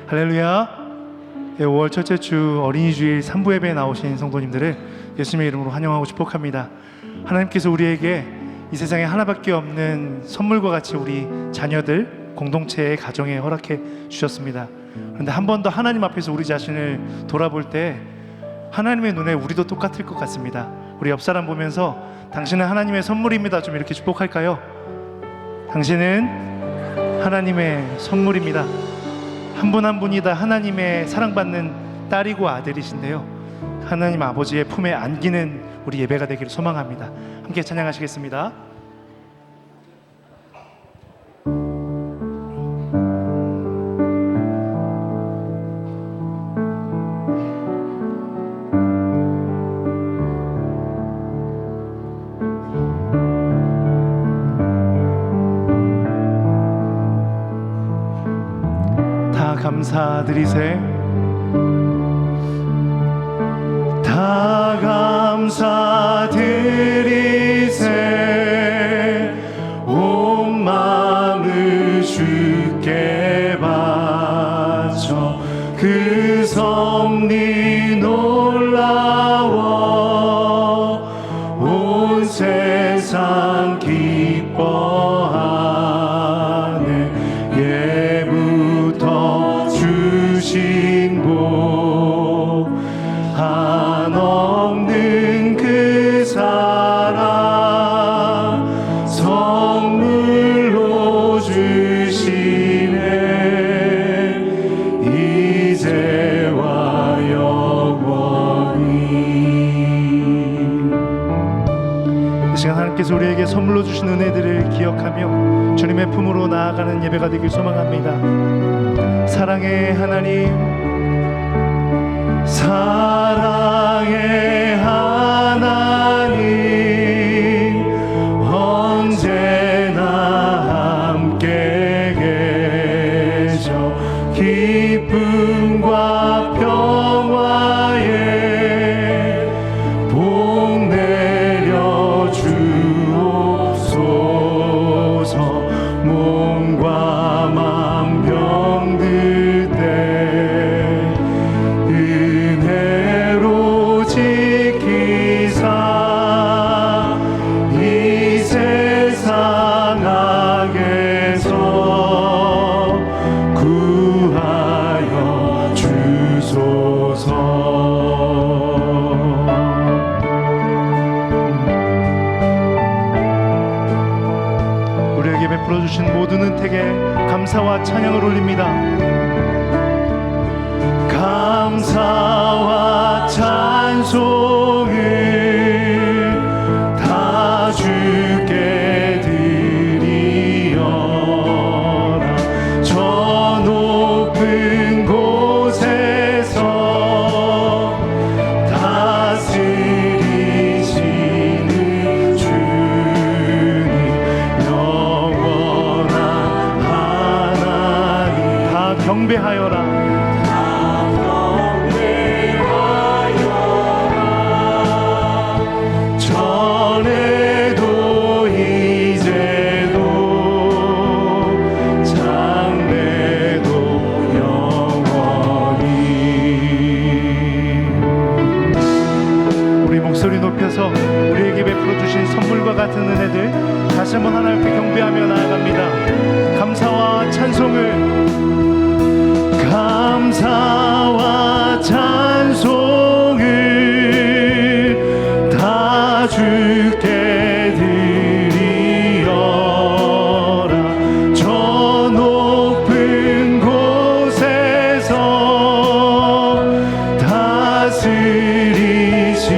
할렐루야. 5월 첫째 주 어린이 주일 3부 예배에 나오신 성도님들을 예수님의 이름으로 환영하고 축복합니다. 하나님께서 우리에게 이 세상에 하나밖에 없는 선물과 같이 우리 자녀들, 공동체의 가정에 허락해 주셨습니다. 그런데 한 번 더 하나님 앞에서 우리 자신을 돌아볼 때 하나님의 눈에 우리도 똑같을 것 같습니다. 우리 옆 사람 보면서 당신은 하나님의 선물입니다 좀 이렇게 축복할까요? 당신은 하나님의 선물입니다. 한 분 한 분이 다 하나님의 사랑받는 딸이고 아들이신데요, 하나님 아버지의 품에 안기는 우리 예배가 되기를 소망합니다. 함께 찬양하시겠습니다. 감사드리세, 다 감사드리세, 온 마음을 주께 바쳐 그 섭리 놀라워 온 세상 기뻐하네. 예부터 주신 복 한없는 그 사랑 선물로 주시네. 이제와 영원히. 이 시간 하나님께서 우리에게 선물로 주신 은혜들을 기억하며 주님의 품으로 나아가는 예배가 되길 소망합니다. 사랑의 하나님, 사랑의 하나님, 언제나 함께 계셔 기쁨과 평화에 복 내려 주옵소서. 몸과 맘 병들 때 은혜로 지키사 이 세상 악에서 구하여 주소서. 우리에게 베풀어 주신 모든 은택에 감사와 찬양을 올립니다. 감사와 찬송을 다 주께 드리어라. 저 높은 곳에서 다스리시는 주님, 영원한 하나님, 다 경배하여라. 전에도 이제도 장래도 영원히. 우리 목소리 높여서 우리에게 베풀어 주신 선물과 같은 은혜들 다시 한번 하나님 앞에 경배하며 나아갑니다. 감사와 찬송을, 감사와 찬송을 다 주께 드리어라. 저 높은 곳에서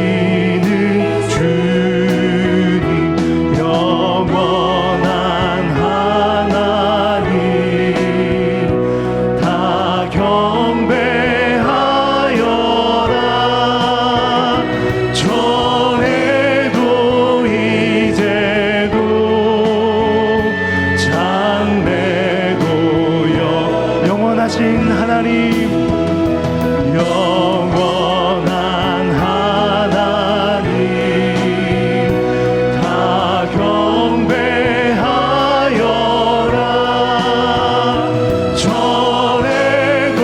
다스리시는 주님, 영원한 하나님, 다 경배하여라. 전에도 이제도 장래도 영원하신 하나님, 영원한 하나님, 다 경배하여라. 전에도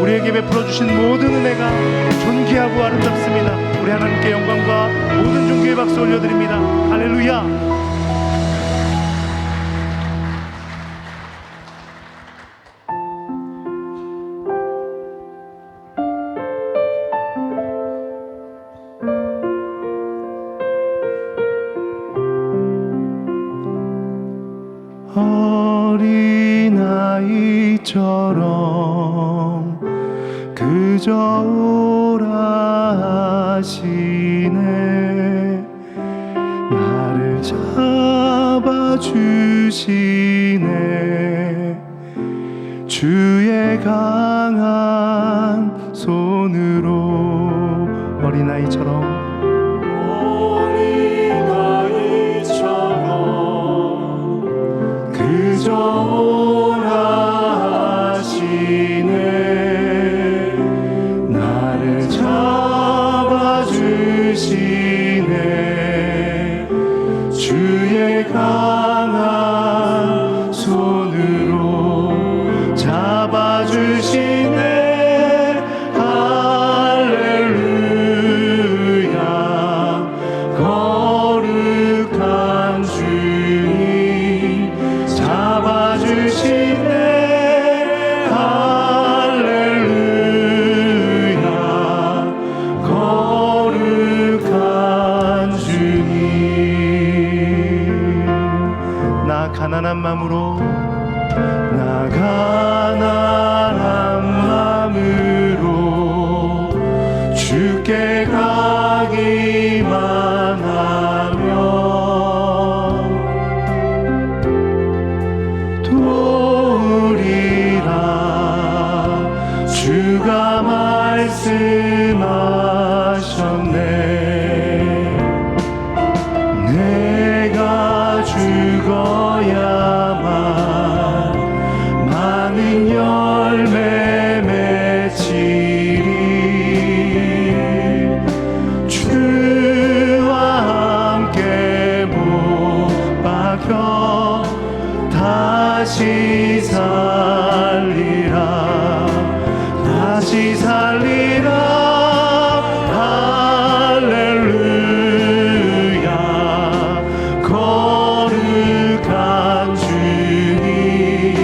우리에게 베풀어 주신 모든 은혜가 존귀하고 아름답습니다. 우리 하나님께 영광과 모든 존귀의 박수 올려드립니다. 할렐루야. 어린아이처럼 그저 오라 하시네. 나를 잡아주시네. 주의 강한 손으로 어린아이처럼 그저 오라 하시네. 나를 잡아주시네. 주의 강한 손으로 잡아주시네. 할렐루야. 거룩한 주님 잡아주시네. 할렐루야. 거룩한 주님. 나 가난한 마음으로 주께 가기만 하면 도우리라. 주가 말씀하셨네. 내가 죽어야만 많은 열매 맺히리. 주와 함께 못 박혀 다시 살리라. 다시 살리라. 할렐루야. 거룩한 주님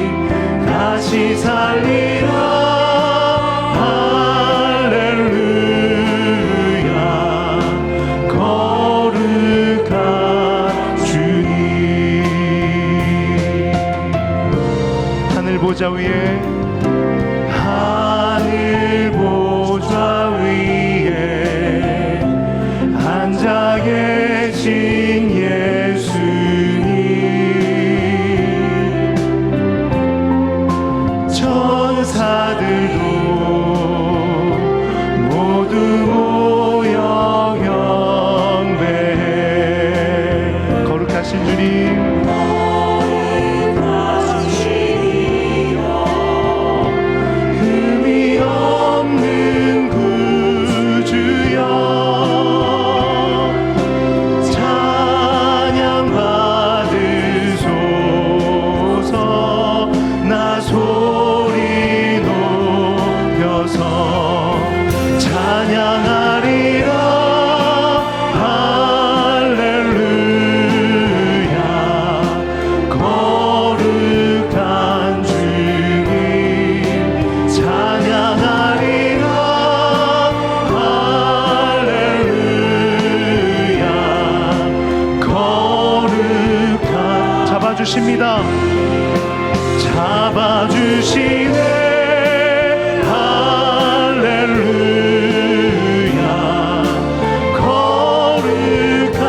다시 살리라. 할렐루야. 거룩한 주님. 하늘 보좌 위에 하늘 보좌 위에 앉아 계신 예수님. 천사들도 모두 모여 경배해. 거룩하신 주님. 잡아주십니다. 잡아주시네. 할렐루야. 거룩한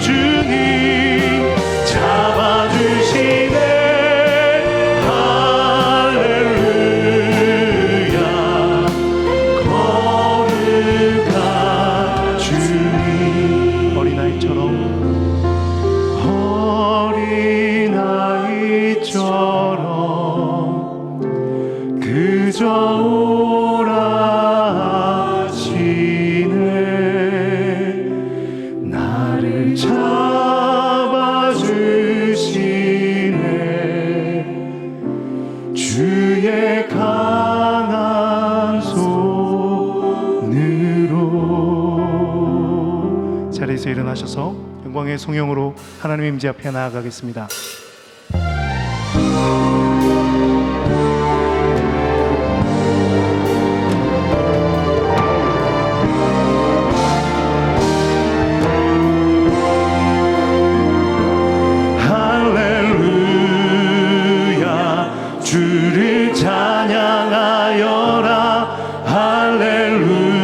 주님 잡아주시네. 할렐루야. 거룩한 주님. 어린아이처럼 그저 오라 하시네. 나를 잡아주시네. 주의 강한 일어나셔서 영광의 송영으로 하나님의 임재 앞에 나아가겠습니다. 할렐루야 주를 찬양하여라. 할렐루야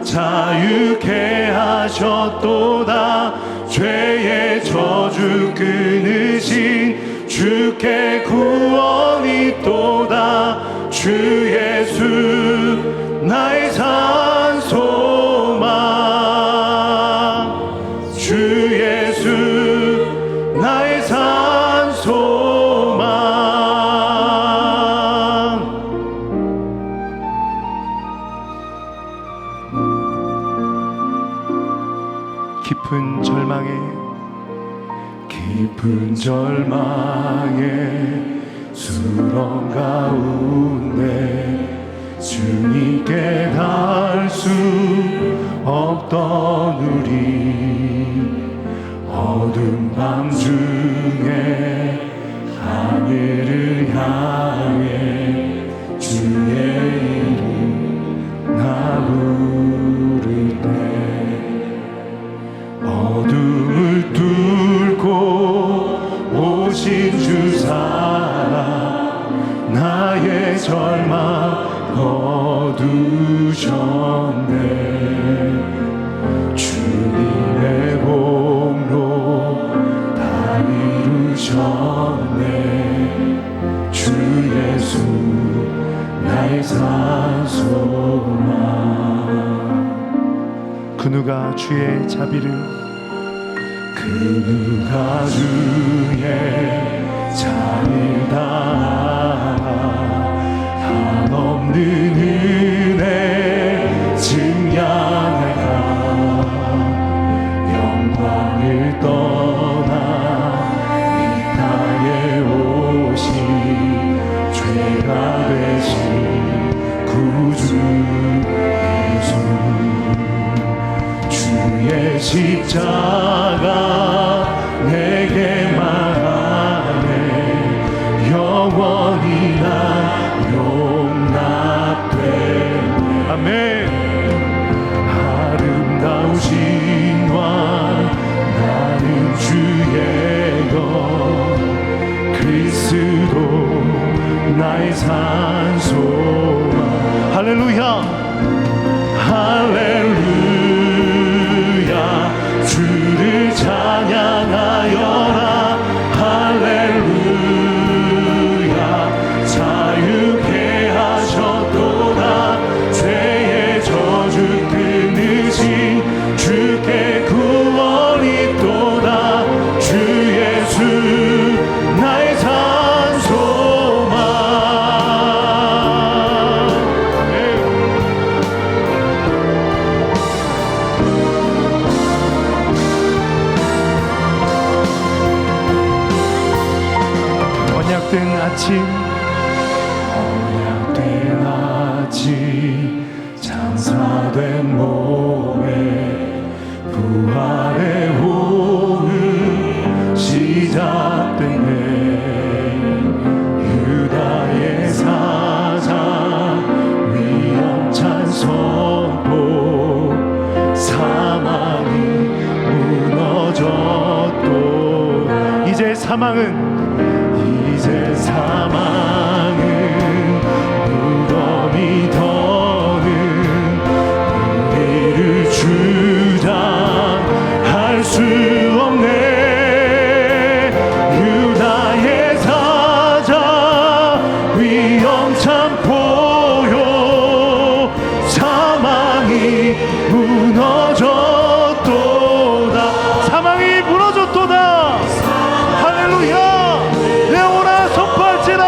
자유케 하셨도다. 죄의 저주 끊으신 주께 구원이 있도다. 주 예수 나의 산소망. 주 예수 나의 산소망. 깊은 절망에 수렁 가운데 주님께 닿을 수 없던 우리, 어두운 밤 중에 하늘을 향해 주의 이름 나 부를 때, 어둠을 뚫고 오신 주 사랑 나의 절망 거두셨네. 주님의 공로 다 이루셨네. 주 예수 나의 산소망. 그 누가 주의 자비를 그 누가 주의 자비를 다하나 한없는 은혜 증량할까. 영광을 떠나 이 땅에 오신 죄가 되신 구주 예수, 주의 십자가 내게 말하네. 영원히 난 용납되네. 아멘. 아름다우신 왕 나는 주의 것 그리스도 나의 산소망. 할렐루야 할렐루야 주를 찬양하여라. 할렐루야 자유케 하셨도다. 죄의 저주 끊으신 주께 구원이 있도다. 주 예수 나의 산소망. 언약된 아침 언약된 아침 장사된 몸에 부활의 호흡 시작됐네. 유다의 사자 위험찬 선포 사망이 무너졌도다. 이제 사망은 무덤이 더는 우리를 주장할 수 없네. 유다의 사자 위험찬 포효 사망이 무너졌도다. 사망이 무너졌도다. 할렐루야. 내오라 선포할지라.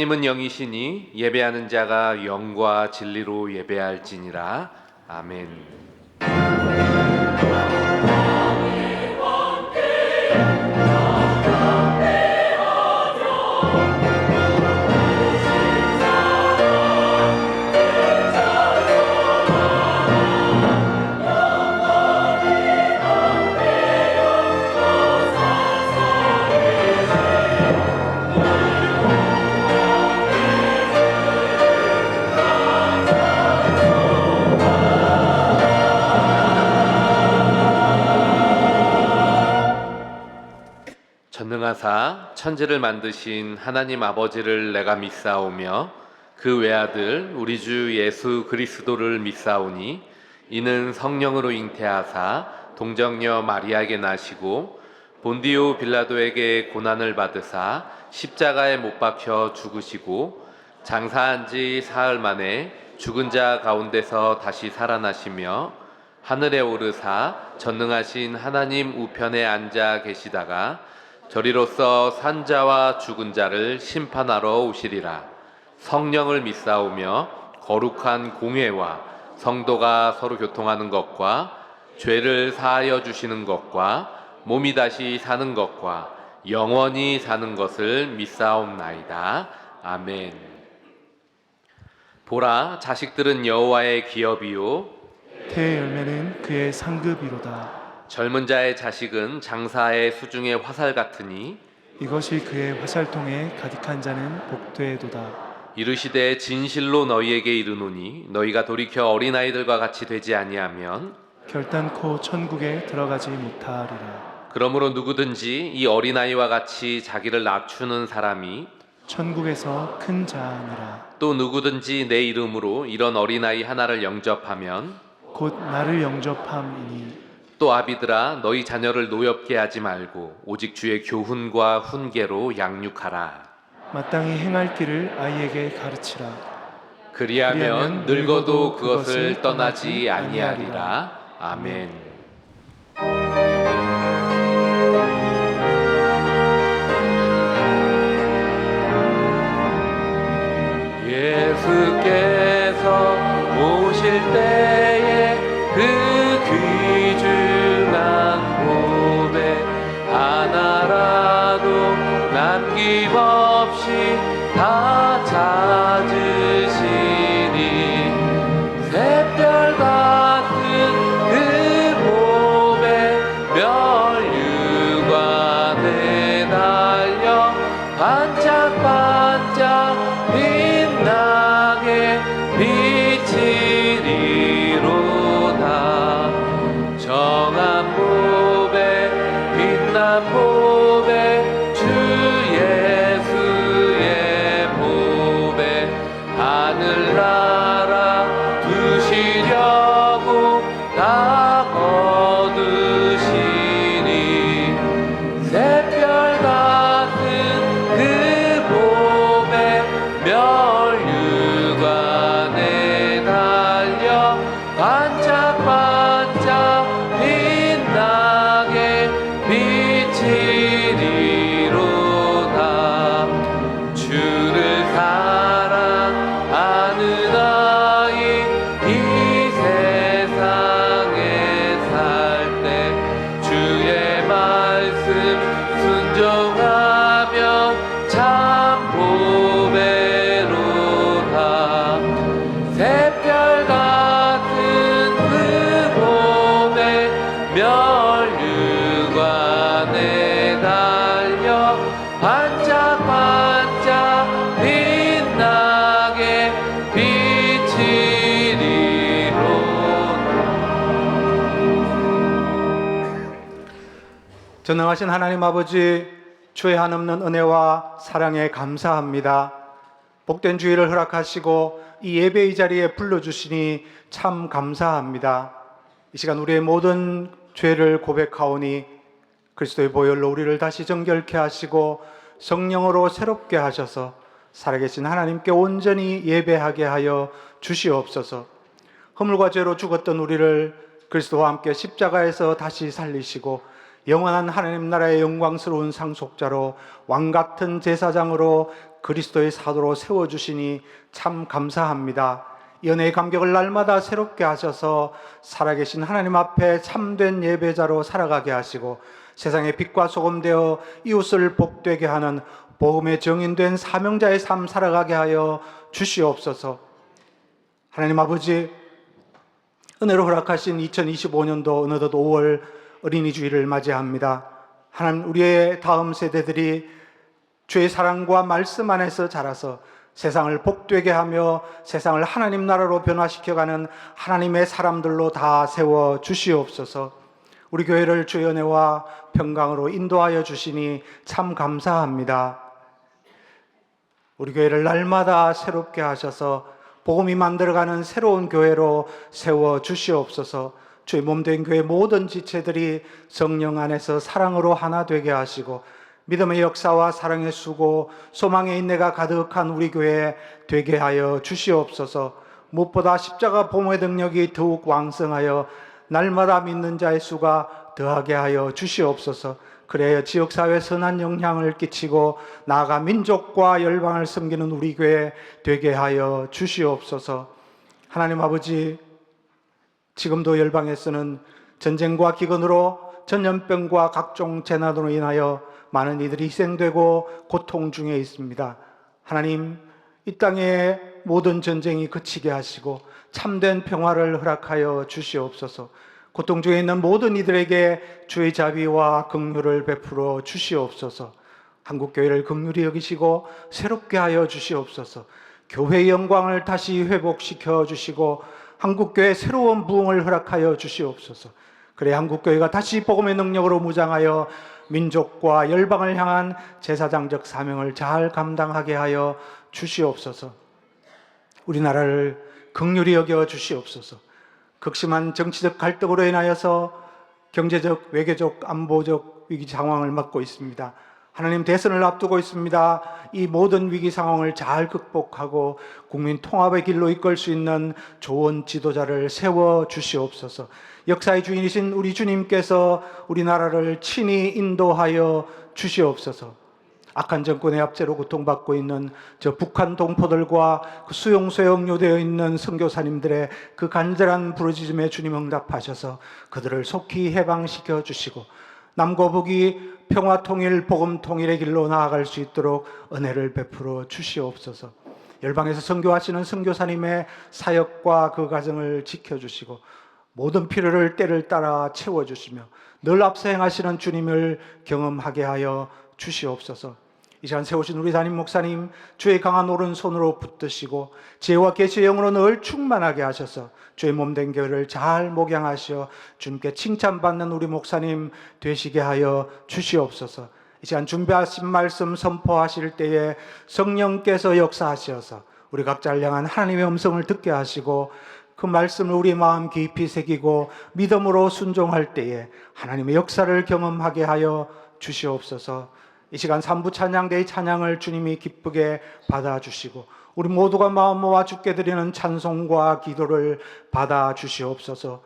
하나님은 영이시니 예배하는 자가 영과 진리로 예배할지니라. 아멘. 전능하사 천지를 만드신 하나님 아버지를 내가 믿사오며 그 외아들 우리 주 예수 그리스도를 믿사오니 이는 성령으로 잉태하사 동정녀 마리아에게 나시고 본디오 빌라도에게 고난을 받으사 십자가에 못 박혀 죽으시고 장사한 지 사흘 만에 죽은 자 가운데서 다시 살아나시며 하늘에 오르사 전능하신 하나님 우편에 앉아 계시다가 저리로서 산자와 죽은 자를 심판하러 오시리라. 성령을 믿사오며 거룩한 공회와 성도가 서로 교통하는 것과 죄를 사하여 주시는 것과 몸이 다시 사는 것과 영원히 사는 것을 믿사옵나이다. 아멘. 보라, 자식들은 여호와의 기업이요 태의 열매는 그의 상급이로다. 젊은 자의 자식은 장사의 수중의 화살 같으니 이것이 그의 화살통에 가득한 자는 복되도다. 이르시되 진실로 너희에게 이르노니 너희가 돌이켜 어린아이들과 같이 되지 아니하면 결단코 천국에 들어가지 못하리라. 그러므로 누구든지 이 어린아이와 같이 자기를 낮추는 사람이 천국에서 큰 자니라. 또 누구든지 내 이름으로 이런 어린아이 하나를 영접하면 곧 나를 영접함이니 또 아비들아 너희 자녀를 노엽게 하지 말고 오직 주의 교훈과 훈계로 양육하라. 마땅히 행할 길을 아이에게 가르치라. 그리하면 늙어도 그것을 떠나지 아니하리라. 아멘. 예수께서 오실 때에 그 귀중한 고백 하나라도 남김없이 다 찾으시니 샛별 같은 그 몸에 멸류가 내달려 반짝반짝 빛나게 비치리로다. 정한 보배 빛난 보배 주 예수의 보배 하늘나라 두시려고 다 거두시니 샛별 같은 그 몸에 멸류가 내달려 반짝반짝 빛나게 비치리로다. 주를 사랑하는 아이 이 세상에 살 때 주의 말씀 순종하며 참 보배로다. 샛별 같은 그 몸에 멸류가 내달려 반짝반짝 빛나게 비치리로다. 전능하신 하나님 아버지, 주의 한없는 은혜와 사랑에 감사합니다. 복된 주일을 허락하시고 이 예배의 자리에 불러주시니 참 감사합니다. 이 시간 우리의 모든 죄를 고백하오니 그리스도의 보혈로 우리를 다시 정결케 하시고 성령으로 새롭게 하셔서 살아계신 하나님께 온전히 예배하게 하여 주시옵소서. 허물과 죄로 죽었던 우리를 그리스도와 함께 십자가에서 다시 살리시고 영원한 하나님 나라의 영광스러운 상속자로 왕같은 제사장으로 그리스도의 사도로 세워주시니 참 감사합니다. 연애의 감격을 날마다 새롭게 하셔서 살아계신 하나님 앞에 참된 예배자로 살아가게 하시고 세상의 빛과 소금 되어 이웃을 복되게 하는 복음의 정인된 사명자의 삶 살아가게 하여 주시옵소서. 하나님 아버지, 은혜로 허락하신 2025년도 어느덧 5월 어린이 주일을 맞이합니다. 하나님, 우리의 다음 세대들이 주의 사랑과 말씀 안에서 자라서 세상을 복되게 하며 세상을 하나님 나라로 변화시켜가는 하나님의 사람들로 다 세워 주시옵소서. 우리 교회를 주의 은혜와 평강으로 인도하여 주시니 참 감사합니다. 우리 교회를 날마다 새롭게 하셔서 복음이 만들어가는 새로운 교회로 세워 주시옵소서. 주의 몸된 교회 모든 지체들이 성령 안에서 사랑으로 하나 되게 하시고 믿음의 역사와 사랑의 수고, 소망의 인내가 가득한 우리 교회 되게 하여 주시옵소서. 무엇보다 십자가 보모의 능력이 더욱 왕성하여 날마다 믿는 자의 수가 더하게 하여 주시옵소서. 그래야 지역사회에 선한 영향을 끼치고 나아가 민족과 열방을 섬기는 우리 교회 되게 하여 주시옵소서. 하나님 아버지, 지금도 열방에서는 전쟁과 기근으로 전염병과 각종 재난으로 인하여 많은 이들이 희생되고 고통 중에 있습니다. 하나님, 이 땅의 모든 전쟁이 그치게 하시고 참된 평화를 허락하여 주시옵소서. 고통 중에 있는 모든 이들에게 주의 자비와 긍휼을 베풀어 주시옵소서. 한국교회를 긍휼히 여기시고 새롭게 하여 주시옵소서. 교회의 영광을 다시 회복시켜 주시고 한국교회 새로운 부흥을 허락하여 주시옵소서. 그래 한국교회가 다시 복음의 능력으로 무장하여 민족과 열방을 향한 제사장적 사명을 잘 감당하게 하여 주시옵소서. 우리나라를 긍휼히 여겨 주시옵소서. 극심한 정치적 갈등으로 인하여서 경제적, 외교적, 안보적 위기 상황을 맞고 있습니다. 하나님, 대선을 앞두고 있습니다. 이 모든 위기 상황을 잘 극복하고 국민 통합의 길로 이끌 수 있는 좋은 지도자를 세워 주시옵소서. 역사의 주인이신 우리 주님께서 우리나라를 친히 인도하여 주시옵소서. 악한 정권의 압제로 고통받고 있는 저 북한 동포들과 그 수용소에 억류되어 있는 선교사님들의 그 간절한 부르짖음에 주님 응답하셔서 그들을 속히 해방시켜 주시고 남과 북이 평화 통일, 복음 통일의 길로 나아갈 수 있도록 은혜를 베풀어 주시옵소서. 열방에서 선교하시는 선교사님의 사역과 그 가정을 지켜주시고 모든 필요를 때를 따라 채워주시며 늘 앞서 행하시는 주님을 경험하게 하여 주시옵소서. 이 시간 세우신 우리 담임 목사님 주의 강한 오른손으로 붙드시고 지혜와 계시의 영으로 늘 충만하게 하셔서 주의 몸된 교회를 잘 목양하시어 주님께 칭찬받는 우리 목사님 되시게 하여 주시옵소서. 이 시간 준비하신 말씀 선포하실 때에 성령께서 역사하셔서 우리 각자를 향한 하나님의 음성을 듣게 하시고 그 말씀을 우리 마음 깊이 새기고 믿음으로 순종할 때에 하나님의 역사를 경험하게 하여 주시옵소서. 이 시간 3부 찬양대의 찬양을 주님이 기쁘게 받아주시고 우리 모두가 마음 모아 주께 드리는 찬송과 기도를 받아주시옵소서.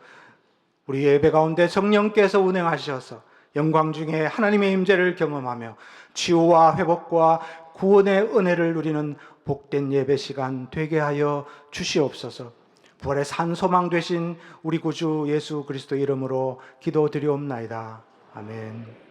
우리 예배 가운데 성령께서 운행하셔서 영광 중에 하나님의 임재를 경험하며 치유와 회복과 구원의 은혜를 누리는 복된 예배 시간 되게 하여 주시옵소서. 부활의 산 소망 되신 우리 구주 예수 그리스도 이름으로 기도드리옵나이다. 아멘.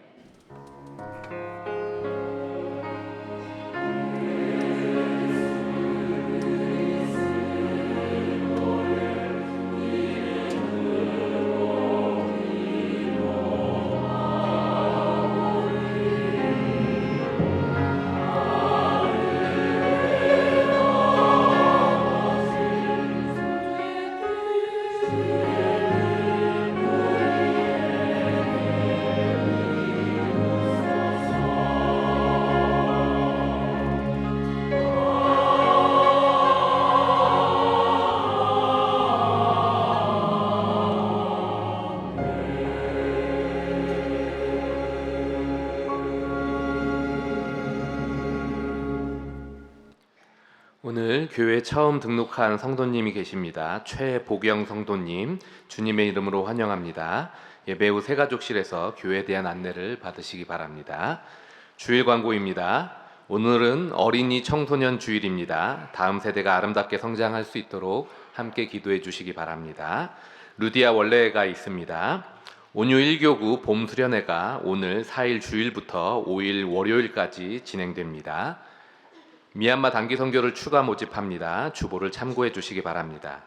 오늘 교회 처음 등록한 성도님이 계십니다. 최보경 성도님, 주님의 이름으로 환영합니다. 예배 후 새가족실에서 교회에 대한 안내를 받으시기 바랍니다. 주일 광고입니다. 오늘은 어린이 청소년 주일입니다. 다음 세대가 아름답게 성장할 수 있도록 함께 기도해 주시기 바랍니다. 루디아 원래가 있습니다. 온유 1교구 봄 수련회가 오늘 4일 주일부터 5일 월요일까지 진행됩니다. 미얀마 단기 선교를 추가 모집합니다. 주보를 참고해 주시기 바랍니다.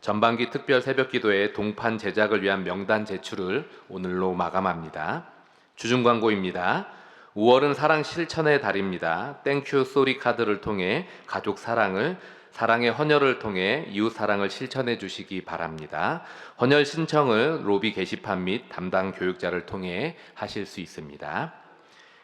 전반기 특별 새벽 기도회 동판 제작을 위한 명단 제출을 오늘로 마감합니다. 주중 광고입니다. 5월은 사랑 실천의 달입니다. 땡큐 쏘리 카드를 통해 가족 사랑을, 사랑의 헌혈을 통해 이웃 사랑을 실천해 주시기 바랍니다. 헌혈 신청을 로비 게시판 및 담당 교육자를 통해 하실 수 있습니다.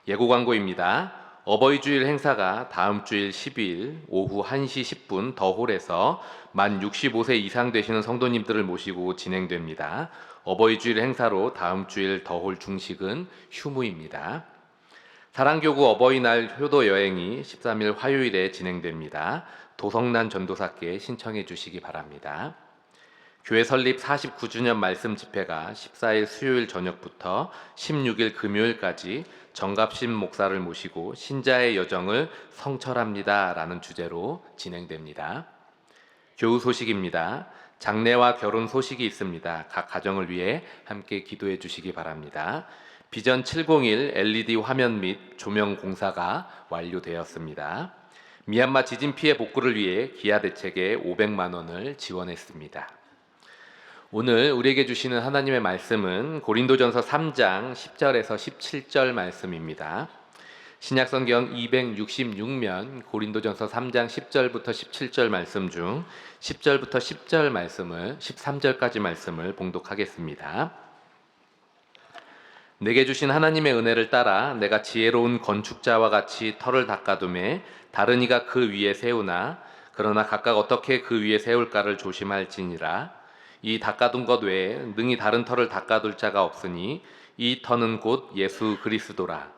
예고 광고입니다. 어버이 주일 행사가 다음 주일 10일 오후 1시 10분 더홀에서 만 65세 이상 되시는 성도님들을 모시고 진행됩니다. 어버이 주일 행사로 다음 주일 더홀 중식은 휴무입니다. 사랑교구 어버이날 효도 여행이 13일 화요일에 진행됩니다. 도성난 전도사께 신청해 주시기 바랍니다. 교회 설립 49주년 말씀 집회가 14일 수요일 저녁부터 16일 금요일까지 정갑신 목사를 모시고 신자의 여정을 성철합니다 라는 주제로 진행됩니다. 교우 소식입니다. 장례와 결혼 소식이 있습니다. 각 가정을 위해 함께 기도해 주시기 바랍니다. 비전 701 LED 화면 및 조명 공사가 완료되었습니다. 미얀마 지진 피해 복구를 위해 기아 대책에 500만 원을 지원했습니다. 오늘 우리에게 주시는 하나님의 말씀은 고린도전서 3장 10절에서 17절 말씀입니다. 신약성경 266면 고린도전서 3장 10절부터 17절 말씀 중 10절부터 10절 말씀을 13절까지 말씀을 봉독하겠습니다. 내게 주신 하나님의 은혜를 따라 내가 지혜로운 건축자와 같이 터를 닦아두매 다른 이가 그 위에 세우나 그러나 각각 어떻게 그 위에 세울까를 조심할지니라. 이 닦아둔 것 외에 능히 다른 터를 닦아둘 자가 없으니 이 터는 곧 예수 그리스도라.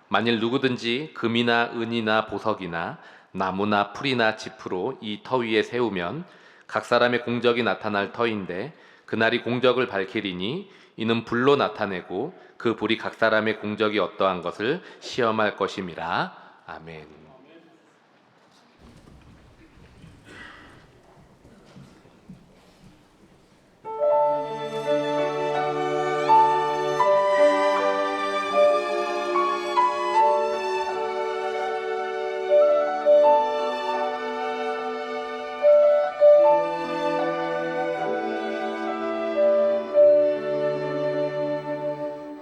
만일 누구든지 금이나 은이나 보석이나 나무나 풀이나 짚으로 이 터 위에 세우면 각 사람의 공적이 나타날 터인데 그날이 공적을 밝히리니 이는 불로 나타내고 그 불이 각 사람의 공적이 어떠한 것을 시험할 것임이라. 아멘.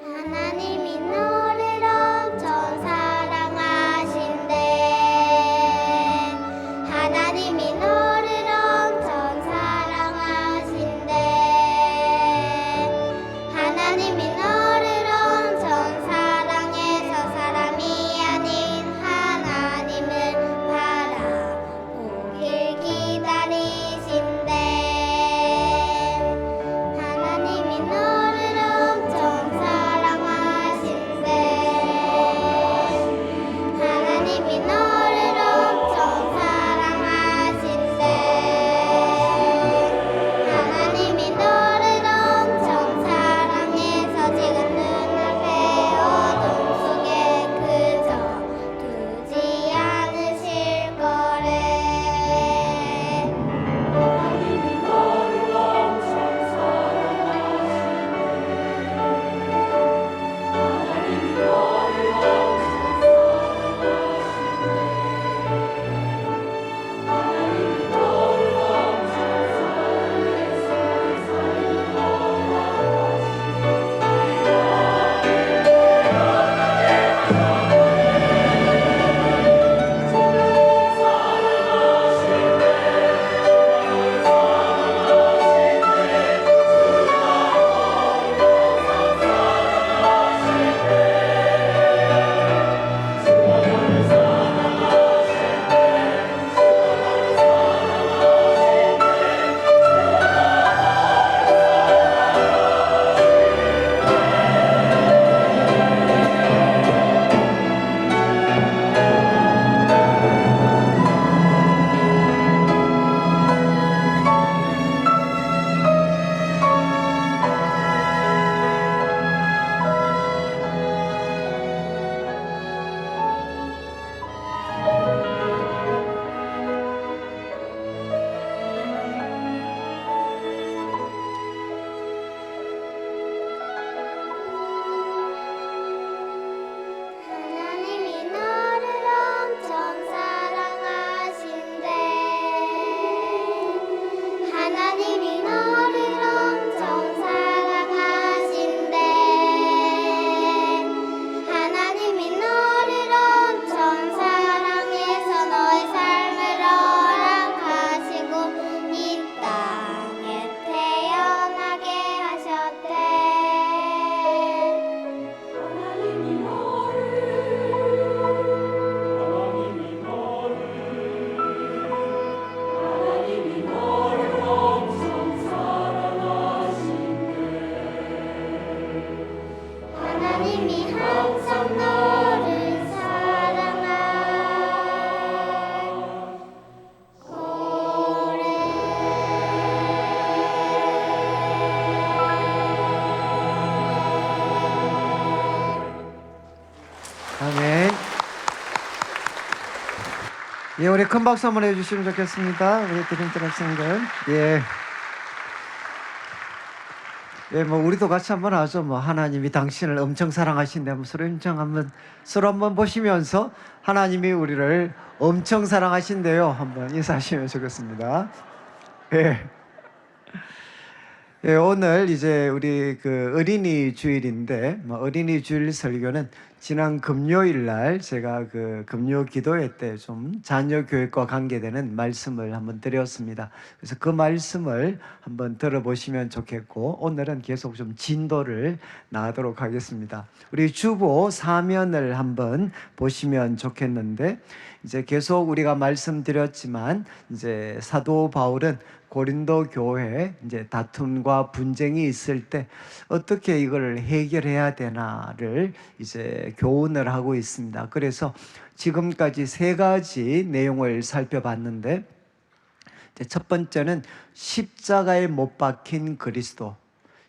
하나님이 너를 엄청 사랑하신대. 예, 우리 큰 박수 한번 해주시면 좋겠습니다. 우리 드림들 학생들. 예. 예, 뭐 우리도 같이 한번 하죠. 뭐 하나님이 당신을 엄청 사랑하신데 한번 서로 한번 보시면서 하나님이 우리를 엄청 사랑하신대요. 한번 인사하시면 좋겠습니다. 예. 예, 오늘 이제 우리 그 어린이 주일인데 뭐 어린이 주일 설교는 지난 금요일 날 제가 그 금요 기도회 때 좀 자녀 교육과 관계되는 말씀을 한번 드렸습니다. 그래서 그 말씀을 한번 들어보시면 좋겠고 오늘은 계속 좀 진도를 나가도록 하겠습니다. 우리 주보 사면을 한번 보시면 좋겠는데 이제 계속 우리가 말씀드렸지만 이제 사도 바울은 고린도 교회에 이제 다툼과 분쟁이 있을 때 어떻게 이걸 해결해야 되나를 이제 교훈을 하고 있습니다. 그래서 지금까지 세 가지 내용을 살펴봤는데 첫 번째는 십자가에 못 박힌 그리스도.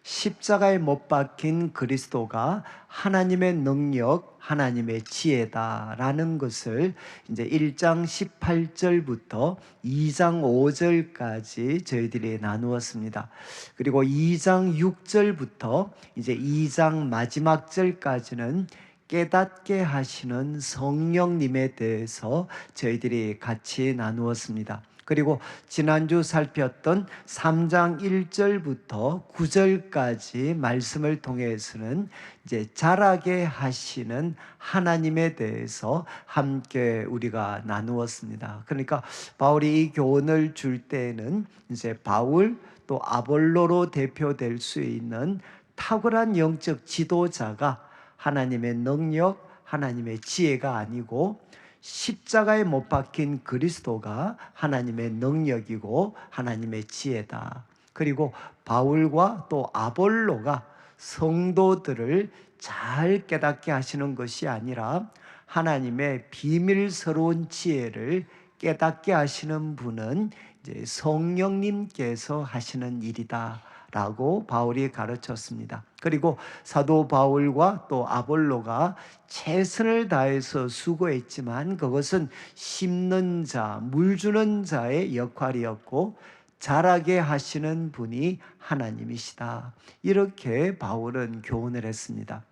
십자가에 못 박힌 그리스도가 하나님의 능력, 하나님의 지혜다라는 것을 이제 1장 18절부터 2장 5절까지 저희들이 나누었습니다. 그리고 2장 6절부터 이제 2장 마지막 절까지는 깨닫게 하시는 성령님에 대해서 저희들이 같이 나누었습니다. 그리고 지난주 살폈던 3장 1절부터 9절까지 말씀을 통해서는 이제 자라게 하시는 하나님에 대해서 함께 우리가 나누었습니다. 그러니까 바울이 이 교훈을 줄 때에는 이제 바울 또 아볼로로 대표될 수 있는 탁월한 영적 지도자가 하나님의 능력, 하나님의 지혜가 아니고 십자가에 못 박힌 그리스도가 하나님의 능력이고 하나님의 지혜다. 그리고 바울과 또 아볼로가 성도들을 잘 깨닫게 하시는 것이 아니라 하나님의 비밀스러운 지혜를 깨닫게 하시는 분은 이제 성령님께서 하시는 일이다 라고 바울이 가르쳤습니다. 그리고 사도 바울과 또 아볼로가 최선을 다해서 수고했지만 그것은 심는 자, 물 주는 자의 역할이었고 자라게 하시는 분이 하나님이시다. 이렇게 바울은 교훈을 했습니다.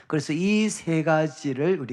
그래서 이 세 가지를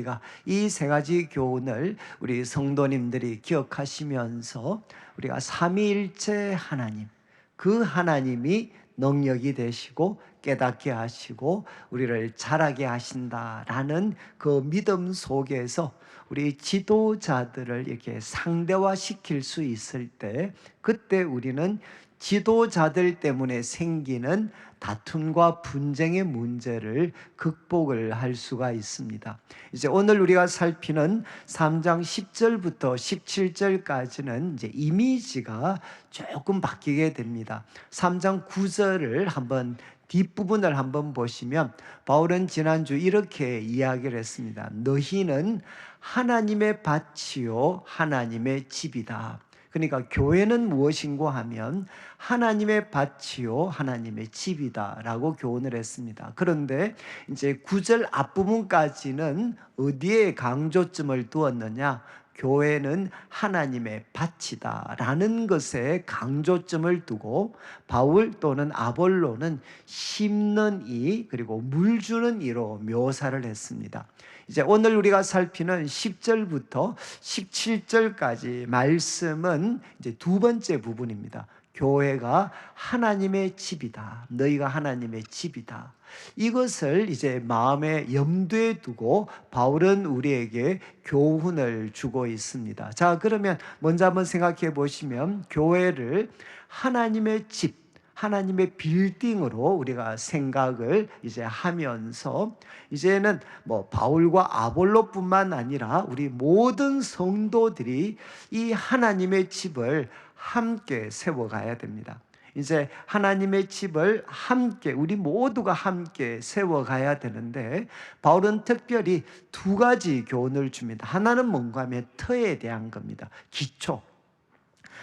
이 세 가지 교훈을 우리 성도님들이 기억하시면서 우리가 삼위일체 하나님, 그 하나님이 능력이 되시고 깨닫게 하시고 우리를 자라게 하신다라는 그 믿음 속에서 우리 지도자들을 이렇게 상대화시킬 수 있을 때 그때 우리는 지도자들 때문에 생기는 다툼과 분쟁의 문제를 극복을 할 수가 있습니다. 이제 오늘 우리가 살피는 3장 10절부터 17절까지는 이제 이미지가 조금 바뀌게 됩니다. 3장 9절을 한번 뒷부분을 한번 보시면 바울은 지난주 이렇게 이야기를 했습니다. 너희는 하나님의 밭이요 하나님의 집이다. 그러니까 교회는 무엇인고 하면 하나님의 밭이요 하나님의 집이다라고 교훈을 했습니다. 그런데 이제 9절 앞부분까지는 어디에 강조점을 두었느냐? 교회는 하나님의 밭이다라는 것에 강조점을 두고 바울 또는 아볼로는 심는 이 그리고 물 주는 이로 묘사를 했습니다. 이제 오늘 우리가 살피는 10절부터 17절까지 말씀은 이제 두 번째 부분입니다. 교회가 하나님의 집이다. 너희가 하나님의 집이다. 이것을 이제 마음에 염두에 두고 바울은 우리에게 교훈을 주고 있습니다. 자, 그러면 먼저 한번 생각해 보시면 교회를 하나님의 집, 하나님의 빌딩으로 우리가 생각을 이제 하면서 이제는 뭐 바울과 아볼로뿐만 아니라 우리 모든 성도들이 이 하나님의 집을 함께 세워가야 됩니다. 이제 하나님의 집을 함께 우리 모두가 함께 세워가야 되는데 바울은 특별히 두 가지 교훈을 줍니다. 하나는 뭔가 하면 터에 대한 겁니다. 기초.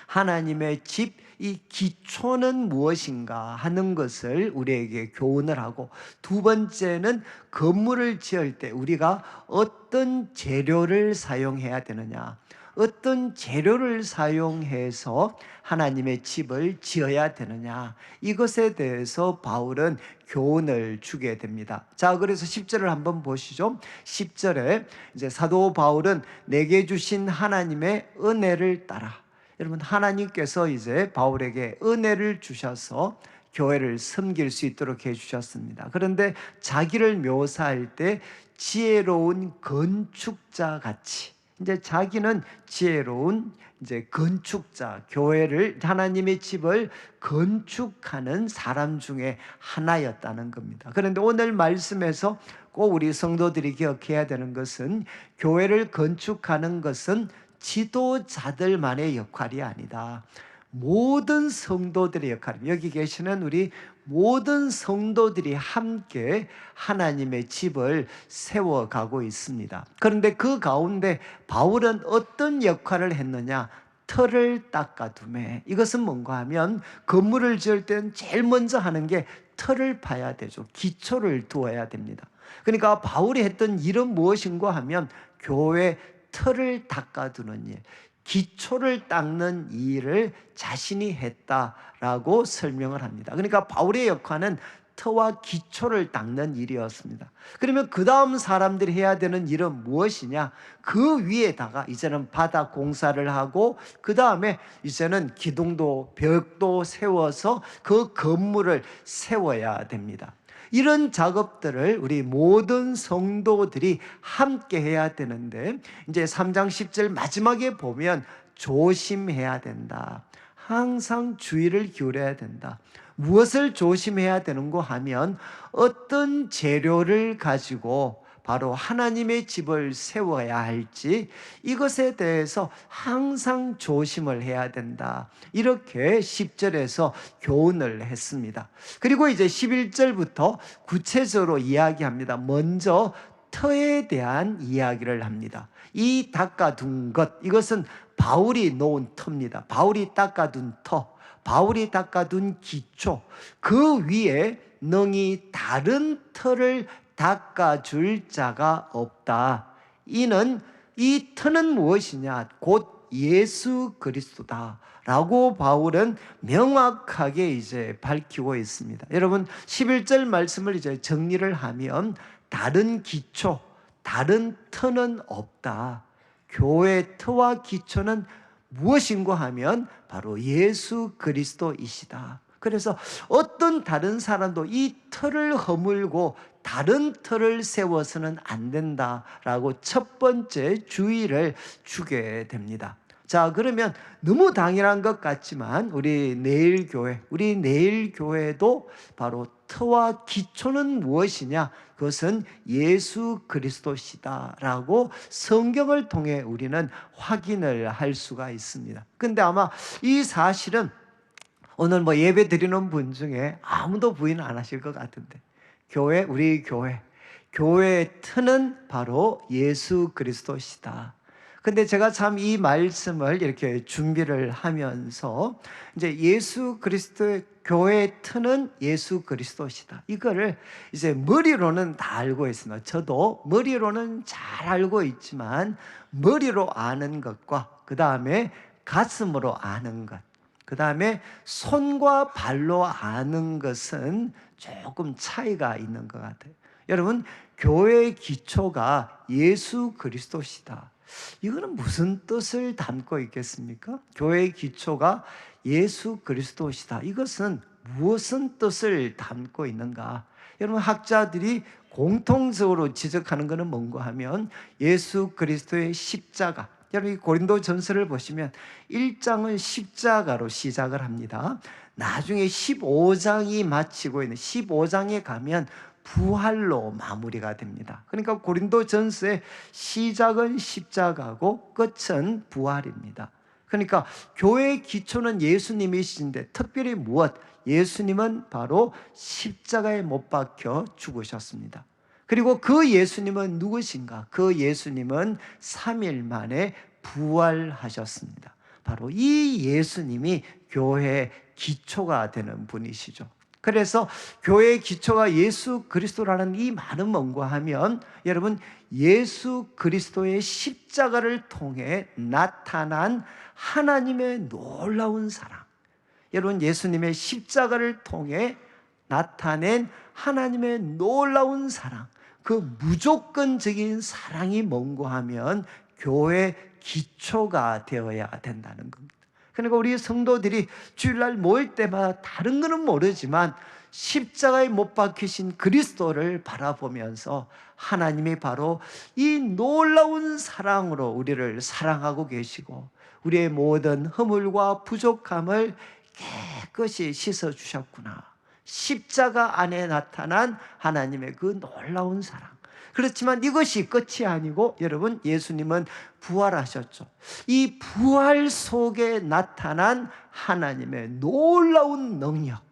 하나님의 집, 이 기초는 무엇인가 하는 것을 우리에게 교훈을 하고 두 번째는 건물을 지을 때 우리가 어떤 재료를 사용해야 되느냐 어떤 재료를 사용해서 하나님의 집을 지어야 되느냐, 이것에 대해서 바울은 교훈을 주게 됩니다. 자, 그래서 10절을 한번 보시죠. 10절에 이제 사도 바울은 내게 주신 하나님의 은혜를 따라, 여러분 하나님께서 이제 바울에게 은혜를 주셔서 교회를 섬길 수 있도록 해주셨습니다. 그런데 자기를 묘사할 때 지혜로운 건축자 같이, 이제 자기는 지혜로운 이제 건축자, 교회를, 하나님의 집을 건축하는 사람 중에 하나였다는 겁니다. 그런데 오늘 말씀에서 꼭 우리 성도들이 기억해야 되는 것은, 교회를 건축하는 것은 지도자들만의 역할이 아니다. 모든 성도들의 역할입니다. 여기 계시는 우리 모든 성도들이 함께 하나님의 집을 세워가고 있습니다. 그런데 그 가운데 바울은 어떤 역할을 했느냐? 터를 닦아두매. 이것은 뭔가 하면, 건물을 지을 때는 제일 먼저 하는 게 터를 파야 되죠. 기초를 두어야 됩니다. 그러니까 바울이 했던 일은 무엇인가 하면, 교회 터를 닦아두는 일, 기초를 닦는 일을 자신이 했다라고 설명을 합니다. 그러니까 바울의 역할은 터와 기초를 닦는 일이었습니다. 그러면 그 다음 사람들이 해야 되는 일은 무엇이냐? 그 위에다가 이제는 바닥 공사를 하고, 그 다음에 이제는 기둥도 벽도 세워서 그 건물을 세워야 됩니다. 이런 작업들을 우리 모든 성도들이 함께 해야 되는데, 이제 3장 10절 마지막에 보면 조심해야 된다. 항상 주의를 기울여야 된다. 무엇을 조심해야 되는가 하면, 어떤 재료를 가지고 바로 하나님의 집을 세워야 할지, 이것에 대해서 항상 조심을 해야 된다. 이렇게 10절에서 교훈을 했습니다. 그리고 이제 11절부터 구체적으로 이야기합니다. 먼저 터에 대한 이야기를 합니다. 이 닦아둔 것, 이것은 바울이 놓은 터입니다. 바울이 닦아둔 터, 바울이 닦아둔 기초, 그 위에 능히 다른 터를 닦아줄 자가 없다. 이는, 이 터는 무엇이냐? 곧 예수 그리스도다 라고 바울은 명확하게 이제 밝히고 있습니다. 여러분 11절 말씀을 이제 정리를 하면, 다른 기초, 다른 터는 없다. 교회 터와 기초는 무엇인가 하면 바로 예수 그리스도이시다. 그래서 어떤 다른 사람도 이 터를 허물고 다른 터를 세워서는 안 된다라고 첫 번째 주의를 주게 됩니다. 자, 그러면 너무 당연한 것 같지만 우리 내일 교회도 바로 터와 기초는 무엇이냐? 그것은 예수 그리스도시다라고 성경을 통해 우리는 확인을 할 수가 있습니다. 근데 아마 이 사실은 오늘 예배 드리는 분 중에 아무도 부인 안 하실 것 같은데, 우리 교회의 터는 바로 예수 그리스도시다. 근데 제가 참 이 말씀을 이렇게 준비를 하면서, 이제 예수 그리스도의 교회의 터는 예수 그리스도시다, 이거를 이제 머리로는 다 알고 있습니다. 저도 머리로는 잘 알고 있지만, 머리로 아는 것과 그 다음에 가슴으로 아는 것, 그 다음에 손과 발로 아는 것은 조금 차이가 있는 것 같아요. 여러분, 교회의 기초가 예수 그리스도시다, 이거는 무슨 뜻을 담고 있겠습니까? 교회의 기초가 예수 그리스도시다, 이것은 무슨 뜻을 담고 있는가? 여러분, 학자들이 공통적으로 지적하는 것은 뭔가 하면, 예수 그리스도의 십자가, 여러분 이 고린도전서를 보시면 1장은 십자가로 시작을 합니다. 나중에 15장이 마치고 있는 15장에 가면 부활로 마무리가 됩니다. 그러니까 고린도전서의 시작은 십자가고 끝은 부활입니다. 그러니까 교회의 기초는 예수님이신데, 특별히 무엇? 예수님은 바로 십자가에 못 박혀 죽으셨습니다. 그리고 그 예수님은 누구신가? 그 예수님은 3일 만에 부활하셨습니다. 바로 이 예수님이 교회의 기초가 되는 분이시죠. 그래서 교회의 기초가 예수 그리스도라는 이 말은 뭔가 하면 여러분 예수 그리스도의 십자가를 통해 나타난 하나님의 놀라운 사랑, 여러분 예수님의 십자가를 통해 나타낸 하나님의 놀라운 사랑, 그 무조건적인 사랑이 뭔가 하면 교회 기초가 되어야 된다는 겁니다. 그러니까 우리 성도들이 주일날 모일 때마다 다른 거는 모르지만 십자가에 못 박히신 그리스도를 바라보면서 하나님이 바로 이 놀라운 사랑으로 우리를 사랑하고 계시고 우리의 모든 허물과 부족함을 깨끗이 씻어주셨구나. 십자가 안에 나타난 하나님의 그 놀라운 사랑. 그렇지만 이것이 끝이 아니고 여러분 예수님은 부활하셨죠. 이 부활 속에 나타난 하나님의 놀라운 능력.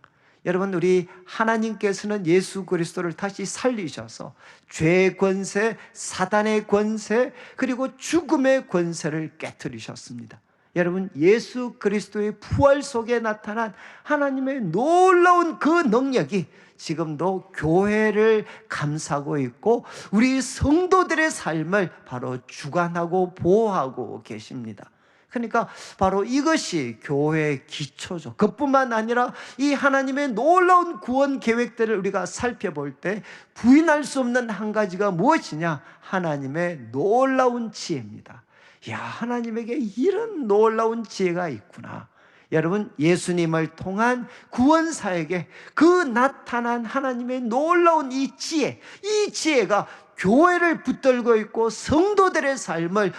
여러분 우리 하나님께서는 예수 그리스도를 다시 살리셔서 죄의 권세, 사단의 권세, 그리고 죽음의 권세를 깨뜨리셨습니다. 여러분 예수 그리스도의 부활 속에 나타난 하나님의 놀라운 그 능력이 지금도 교회를 감싸고 있고 우리 성도들의 삶을 바로 주관하고 보호하고 계십니다. 그러니까 바로 이것이 교회의 기초죠. 그뿐만 아니라 이 하나님의 놀라운 구원 계획들을 우리가 살펴볼 때 부인할 수 없는 한 가지가 무엇이냐? 하나님의 놀라운 지혜입니다. 야, 하나님에게 이런 놀라운 지혜가 있구나. 여러분 예수님을 통한 구원사에게 그 나타난 하나님의 놀라운 이 지혜가 교회를 붙들고 있고 성도들의 삶을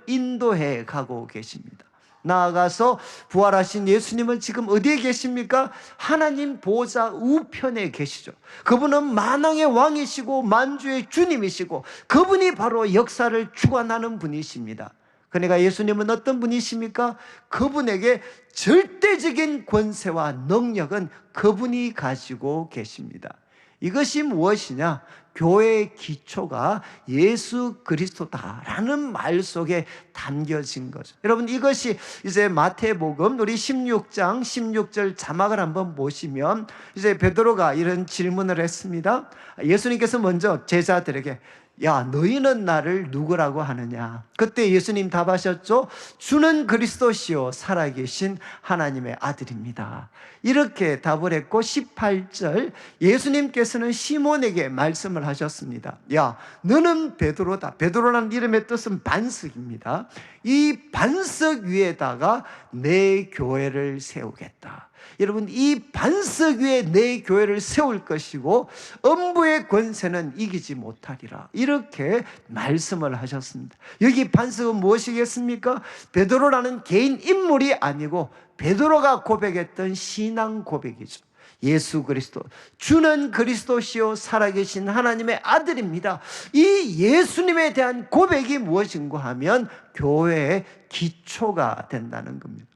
인도해 가고 계십니다. 나아가서 부활하신 예수님은 지금 어디에 계십니까? 하나님 보좌 우편에 계시죠. 그분은 만왕의 왕이시고 만주의 주님이시고 그분이 바로 역사를 주관하는 분이십니다. 그러니까 예수님은 어떤 분이십니까? 그분에게 절대적인 권세와 능력은 그분이 가지고 계십니다. 이것이 무엇이냐? 교회의 기초가 예수 그리스도다라는 말 속에 담겨진 거죠. 여러분 이것이 이제 마태복음 우리 16장 16절 자막을 한번 보시면 이제 베드로가 이런 질문을 했습니다. 예수님께서 먼저 제자들에게 야, 너희는 나를 누구라고 하느냐? 그때 예수님 답하셨죠. 주는 그리스도시요 살아계신 하나님의 아들입니다. 이렇게 답을 했고 18절 예수님께서는 시몬에게 말씀을 하셨습니다. 야, 너는 베드로다. 베드로라는 이름의 뜻은 반석입니다. 이 반석 위에다가 내 교회를 세우겠다. 여러분 이 반석 위에 내 교회를 세울 것이고 음부의 권세는 이기지 못하리라. 이렇게 말씀을 하셨습니다. 여기 반석은 무엇이겠습니까? 베드로라는 개인 인물이 아니고 베드로가 고백했던 신앙 고백이죠. 예수 그리스도, 주는 그리스도시요 살아계신 하나님의 아들입니다. 이 예수님에 대한 고백이 무엇인가 하면 교회의 기초가 된다는 겁니다.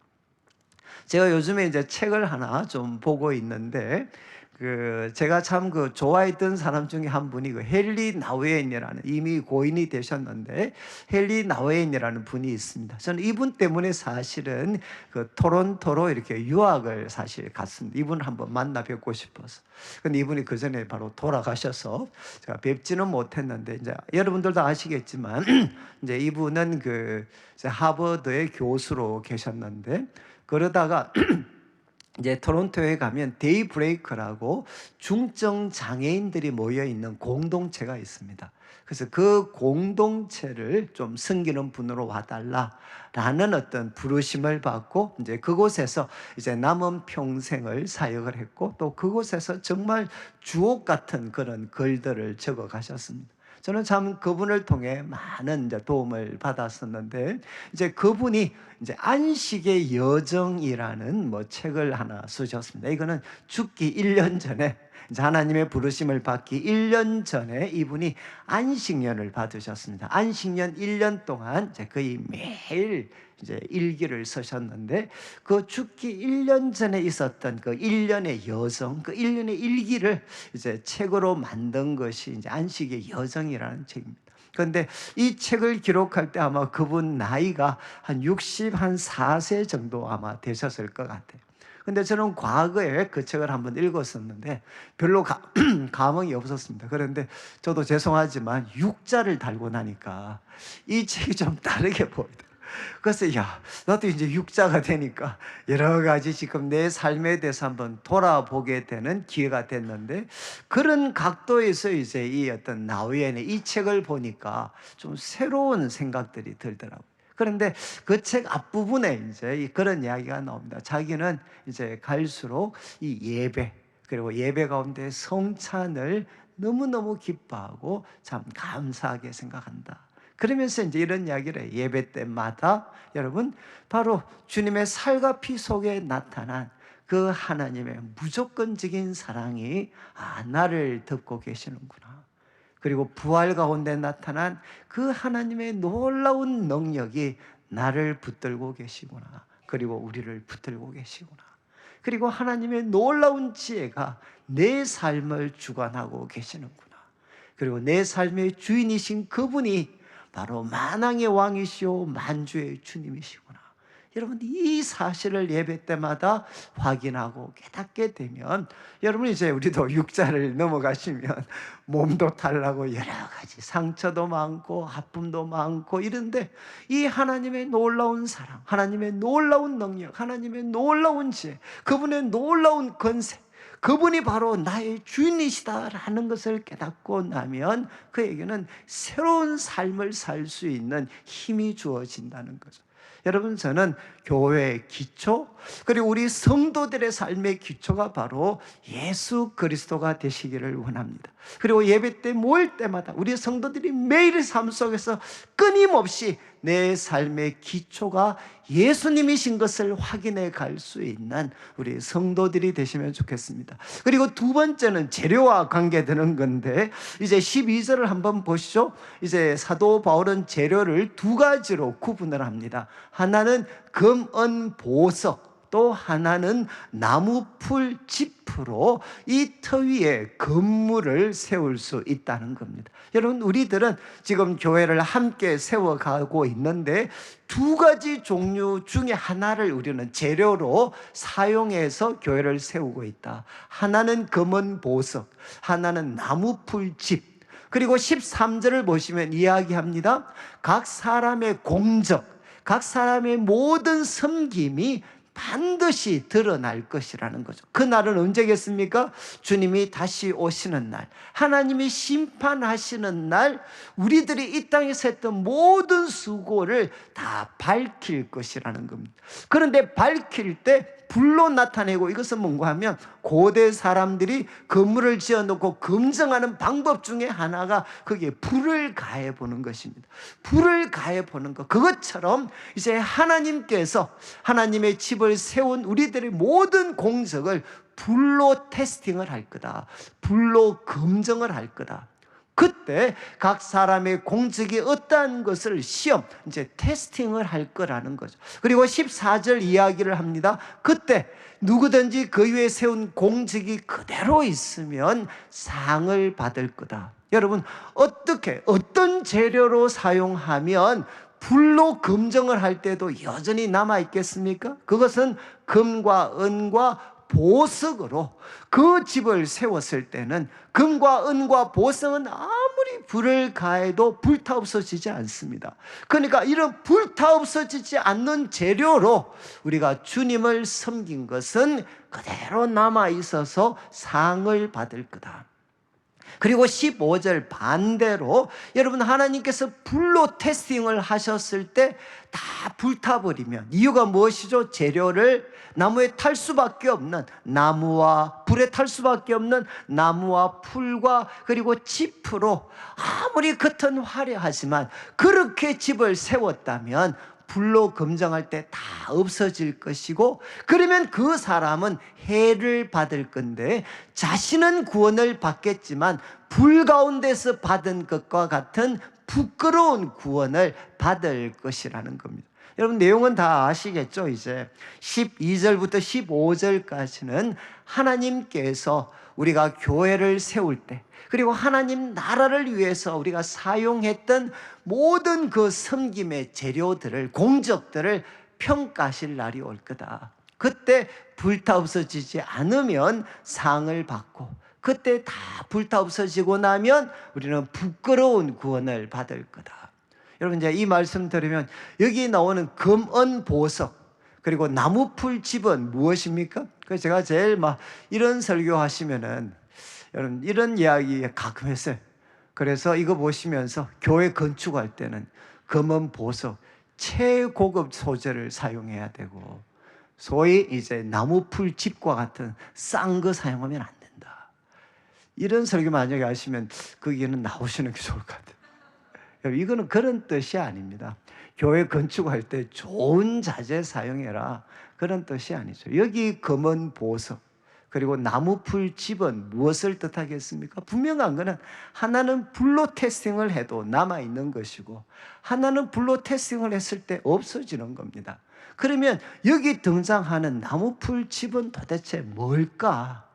제가 요즘에 이제 책을 하나 좀 보고 있는데 제가 참 좋아했던 사람 중에 한 분이 헨리 나우엔이라는, 이미 고인이 되셨는데 헨리 나우엔이라는 분이 있습니다. 저는 이분 때문에 사실은 토론토로 이렇게 유학을 사실 갔습니다. 이분을 한번 만나 뵙고 싶어서. 근데 이분이 그 전에 바로 돌아가셔서 제가 뵙지는 못했는데 이제 여러분들도 아시겠지만 이제 이분은 하버드의 교수로 계셨는데 그러다가 이제 토론토에 가면 데이브레이크라고 중증 장애인들이 모여 있는 공동체가 있습니다. 그래서 그 공동체를 좀 섬기는 분으로 와달라라는 어떤 부르심을 받고 이제 그곳에서 이제 남은 평생을 사역을 했고 또 그곳에서 정말 주옥 같은 그런 글들을 적어 가셨습니다. 저는 참 그분을 통해 많은 이제 도움을 받았었는데 이제 그분이 이제 안식의 여정이라는 책을 하나 쓰셨습니다. 이거는 죽기 1년 전에 이제 하나님의 부르심을 받기 1년 전에 이분이 안식년을 받으셨습니다. 안식년 1년 동안 이제 거의 매일 이제 일기를 쓰셨는데 그 죽기 1년 전에 있었던 그 1년의 여정, 그 1년의 일기를 이제 책으로 만든 것이 이제 안식의 여정이라는 책입니다. 그런데 이 책을 기록할 때 아마 그분 나이가 한 64세 정도 아마 되셨을 것 같아요. 근데 저는 과거에 그 책을 한번 읽었었는데 별로 감흥이 없었습니다. 그런데 저도 죄송하지만 육자를 달고 나니까 이 책이 좀 다르게 보이더라고요. 그래서 나도 이제 육자가 되니까 여러 가지 지금 내 삶에 대해서 한번 돌아보게 되는 기회가 됐는데, 그런 각도에서 이제 이 어떤 나우엔의 이 책을 보니까 좀 새로운 생각들이 들더라고요. 그런데 그 책 앞부분에 이제 그런 이야기가 나옵니다. 자기는 이제 갈수록 이 예배, 그리고 예배 가운데 성찬을 너무너무 기뻐하고 참 감사하게 생각한다. 그러면서 이제 이런 이야기를 해요. 예배 때마다 여러분 바로 주님의 살과 피 속에 나타난 그 하나님의 무조건적인 사랑이 나를 듣고 계시는구나. 그리고 부활 가운데 나타난 그 하나님의 놀라운 능력이 나를 붙들고 계시구나. 그리고 우리를 붙들고 계시구나. 그리고 하나님의 놀라운 지혜가 내 삶을 주관하고 계시는구나. 그리고 내 삶의 주인이신 그분이 바로 만왕의 왕이시오 만주의 주님이시구나. 여러분 이 사실을 예배 때마다 확인하고 깨닫게 되면, 여러분 이제 우리도 육자를 넘어가시면 몸도 탈나고 여러 가지 상처도 많고 아픔도 많고 이런데, 이 하나님의 놀라운 사랑, 하나님의 놀라운 능력, 하나님의 놀라운 지혜, 그분의 놀라운 권세, 그분이 바로 나의 주인이시다라는 것을 깨닫고 나면 그에게는 새로운 삶을 살 수 있는 힘이 주어진다는 거죠. 여러분 저는 교회의 기초, 그리고 우리 성도들의 삶의 기초가 바로 예수 그리스도가 되시기를 원합니다. 그리고 예배 때 모일 때마다 우리 성도들이 매일의 삶 속에서 끊임없이 내 삶의 기초가 예수님이신 것을 확인해 갈 수 있는 우리 성도들이 되시면 좋겠습니다. 그리고 두 번째는 재료와 관계되는 건데, 이제 12절을 한번 보시죠. 이제 사도 바울은 재료를 두 가지로 구분을 합니다. 하나는 금, 은, 보석, 또 하나는 나무풀 지프로 이 터 위에 건물을 세울 수 있다는 겁니다. 여러분 우리들은 지금 교회를 함께 세워가고 있는데 두 가지 종류 중에 하나를 우리는 재료로 사용해서 교회를 세우고 있다. 하나는 금은 보석, 하나는 나무풀 집. 그리고 13절을 보시면 이야기합니다. 각 사람의 공적, 각 사람의 모든 섬김이 반드시 드러날 것이라는 거죠. 그날은 언제겠습니까? 주님이 다시 오시는 날, 하나님이 심판하시는 날, 우리들이 이 땅에서 했던 모든 수고를 다 밝힐 것이라는 겁니다. 그런데 밝힐 때 불로 나타내고, 이것은 뭔가 하면 고대 사람들이 건물을 지어놓고 검증하는 방법 중에 하나가 거기에 불을 가해 보는 것입니다. 불을 가해 보는 것, 그것처럼 이제 하나님께서 하나님의 집을 세운 우리들의 모든 공적을 불로 테스팅을 할 거다, 불로 검증을 할 거다. 그때 각 사람의 공적이 어떠한 것을 시험, 이제 테스팅을 할 거라는 거죠. 그리고 14절 이야기를 합니다. 그때 누구든지 그 위에 세운 공적이 그대로 있으면 상을 받을 거다. 여러분 어떻게, 어떤 재료로 사용하면 불로 검증을 할 때도 여전히 남아 있겠습니까? 그것은 금과 은과 보석으로 그 집을 세웠을 때는 금과 은과 보석은 아무리 불을 가해도 불타 없어지지 않습니다. 그러니까 이런 불타 없어지지 않는 재료로 우리가 주님을 섬긴 것은 그대로 남아 있어서 상을 받을 거다. 그리고 15절 반대로, 여러분 하나님께서 불로 테스팅을 하셨을 때 다 불타버리면, 이유가 무엇이죠? 재료를 나무에 탈 수밖에 없는, 나무와 불에 탈 수밖에 없는 나무와 풀과 그리고 짚으로 아무리 겉은 화려하지만 그렇게 집을 세웠다면 불로 검증할 때 다 없어질 것이고, 그러면 그 사람은 해를 받을 건데 자신은 구원을 받겠지만 불 가운데서 받은 것과 같은 부끄러운 구원을 받을 것이라는 겁니다. 여러분 내용은 다 아시겠죠? 이제 12절부터 15절까지는 하나님께서 우리가 교회를 세울 때, 그리고 하나님 나라를 위해서 우리가 사용했던 모든 그 섬김의 재료들을, 공적들을 평가하실 날이 올 거다. 그때 불타없어지지 않으면 상을 받고, 그때 다 불타없어지고 나면 우리는 부끄러운 구원을 받을 거다. 여러분 이제 이 말씀 들으면 여기 나오는 금은 보석, 그리고 나무풀 집은 무엇입니까? 그 제가 제일 막 이런 설교하시면은 여러분 이런 이야기 가끔 했어요. 그래서 이거 보시면서 교회 건축할 때는 금은 보석, 최고급 소재를 사용해야 되고, 소위 이제 나무풀 집과 같은 싼 거 사용하면 안 된다. 이런 설교 만약에 하시면 거기에는 나오시는 게 좋을 것 같아요. 이거는 그런 뜻이 아닙니다. 교회 건축할 때 좋은 자재 사용해라, 그런 뜻이 아니죠. 여기 금은 보석, 그리고 나무풀 집은 무엇을 뜻하겠습니까? 분명한 것은 하나는 불로 테스팅을 해도 남아있는 것이고, 하나는 불로 테스팅을 했을 때 없어지는 겁니다. 그러면 여기 등장하는 나무풀 집은 도대체 뭘까?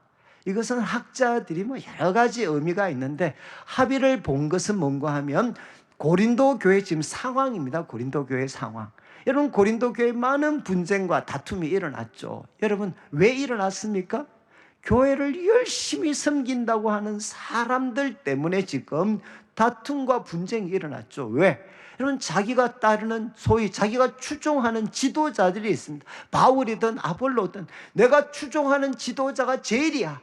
이것은 학자들이 뭐 여러 가지 의미가 있는데, 합의를 본 것은 뭔가 하면 고린도 교회 지금 상황입니다. 고린도 교회 상황. 여러분 고린도 교회에 많은 분쟁과 다툼이 일어났죠. 여러분 왜 일어났습니까? 교회를 열심히 섬긴다고 하는 사람들 때문에 지금 다툼과 분쟁이 일어났죠. 왜? 여러분 자기가 따르는, 소위 자기가 추종하는 지도자들이 있습니다. 바울이든 아볼로든 내가 추종하는 지도자가 제일이야.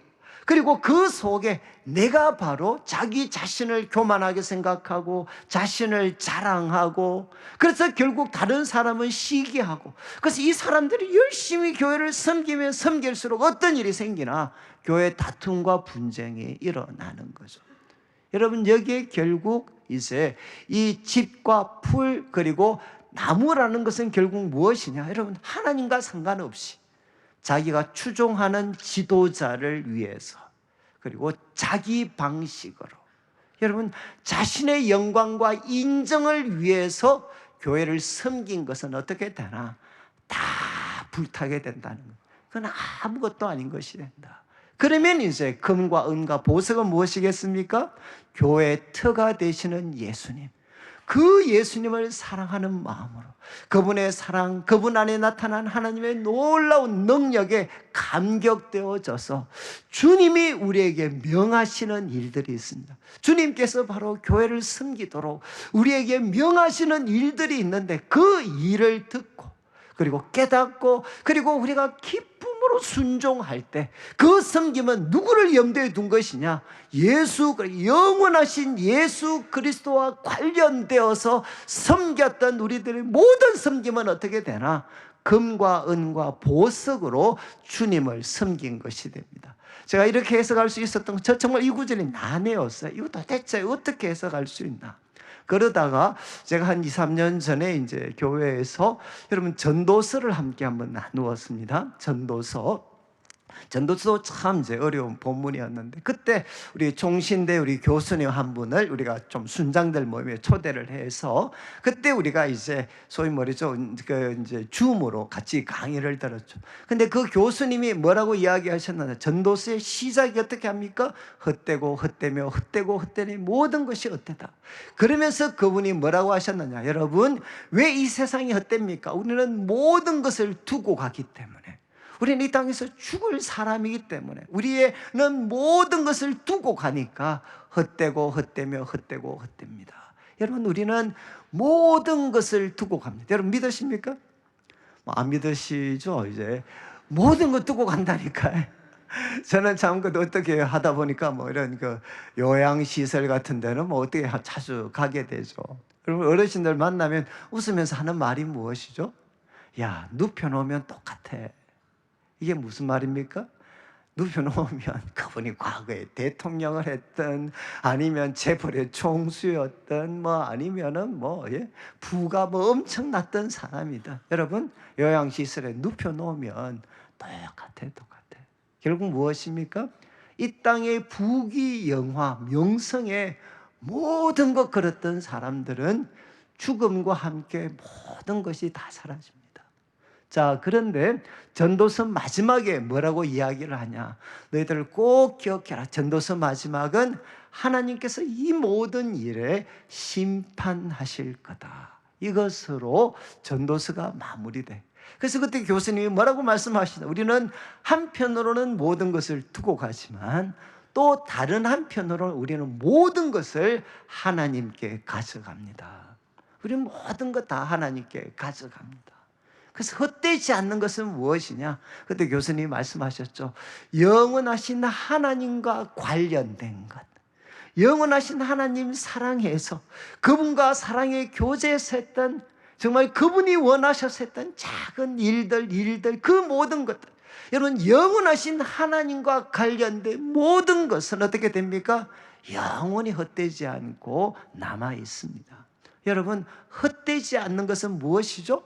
그리고 그 속에 내가 바로 자기 자신을 교만하게 생각하고 자신을 자랑하고, 그래서 결국 다른 사람은 시기하고, 그래서 이 사람들이 열심히 교회를 섬기면 섬길수록 어떤 일이 생기나? 교회 다툼과 분쟁이 일어나는 거죠. 여러분 여기에 결국 이제 이 집과 풀 그리고 나무라는 것은 결국 무엇이냐? 여러분 하나님과 상관없이 자기가 추종하는 지도자를 위해서, 그리고 자기 방식으로, 여러분 자신의 영광과 인정을 위해서 교회를 섬긴 것은 어떻게 되나? 다 불타게 된다는 것. 그건 아무것도 아닌 것이 된다. 그러면 이제 금과 은과 보석은 무엇이겠습니까? 교회의 터가 되시는 예수님, 그 예수님을 사랑하는 마음으로, 그분의 사랑, 그분 안에 나타난 하나님의 놀라운 능력에 감격되어져서 주님이 우리에게 명하시는 일들이 있습니다. 주님께서 바로 교회를 섬기도록 우리에게 명하시는 일들이 있는데, 그 일을 듣고 그리고 깨닫고, 그리고 우리가 기쁨으로 순종할 때 그 섬김은 누구를 염두에 둔 것이냐? 예수, 영원하신 예수 그리스도와 관련되어서 섬겼던 우리들의 모든 섬김은 어떻게 되나? 금과 은과 보석으로 주님을 섬긴 것이 됩니다. 제가 이렇게 해석할 수 있었던, 저 정말 이 구절이 난해였어요. 이거 도대체 어떻게 해석할 수 있나? 그러다가 제가 한 2, 3년 전에 이제 교회에서 여러분 전도서를 함께 한번 나누었습니다. 전도서도 참 이제 어려운 본문이었는데, 그때 우리 종신대 우리 교수님 한 분을 우리가 좀 순장들 모임에 초대를 해서, 그때 우리가 이제 소위 말이죠, 그 이제 줌으로 같이 강의를 들었죠. 근데 그 교수님이 뭐라고 이야기하셨느냐? 전도서의 시작이 어떻게 합니까? 헛되고 헛되며 헛되고 헛되니 모든 것이 헛되다. 그러면서 그분이 뭐라고 하셨느냐? 여러분 왜 이 세상이 헛됩니까? 우리는 모든 것을 두고 가기 때문에, 우리는 이 땅에서 죽을 사람이기 때문에, 우리는 모든 것을 두고 가니까 헛되고 헛되며 헛되고 헛됩니다. 여러분 우리는 모든 것을 두고 갑니다. 여러분 믿으십니까? 안 믿으시죠? 이제 모든 것 두고 간다니까요. 저는 참 어떻게 하다 보니까 뭐 이런 그 요양시설 같은 데는 뭐 어떻게 자주 가게 되죠. 여러분 어르신들 만나면 웃으면서 하는 말이 무엇이죠? 야, 눕혀놓으면 똑같아. 이게 무슨 말입니까? 눕혀놓으면 그분이 과거에 대통령을 했던, 아니면 재벌의 총수였던, 뭐 아니면은 뭐 부가 뭐 엄청났던 사람이다. 여러분 요양시설에 눕혀놓으면 똑같아. 결국 무엇입니까? 이 땅의 부귀 영화 명성에 모든 것 걸었던 사람들은 죽음과 함께 모든 것이 다 사라집니다. 자, 그런데 전도서 마지막에 뭐라고 이야기를 하냐? 너희들 꼭 기억해라. 전도서 마지막은 하나님께서 이 모든 일에 심판하실 거다. 이것으로 전도서가 마무리돼. 그래서 그때 교수님이 뭐라고 말씀하시나? 우리는 한편으로는 모든 것을 두고 가지만 또 다른 한편으로는 우리는 모든 것을 하나님께 가져갑니다. 우리는 모든 것 다 하나님께 가져갑니다. 그래서 헛되지 않는 것은 무엇이냐? 그때 교수님이 말씀하셨죠. 영원하신 하나님과 관련된 것. 영원하신 하나님 사랑해서 그분과 사랑의 교제에서 했던 정말 그분이 원하셔서 했던 작은 일들 그 모든 것들, 여러분 영원하신 하나님과 관련된 모든 것은 어떻게 됩니까? 영원히 헛되지 않고 남아 있습니다. 여러분 헛되지 않는 것은 무엇이죠?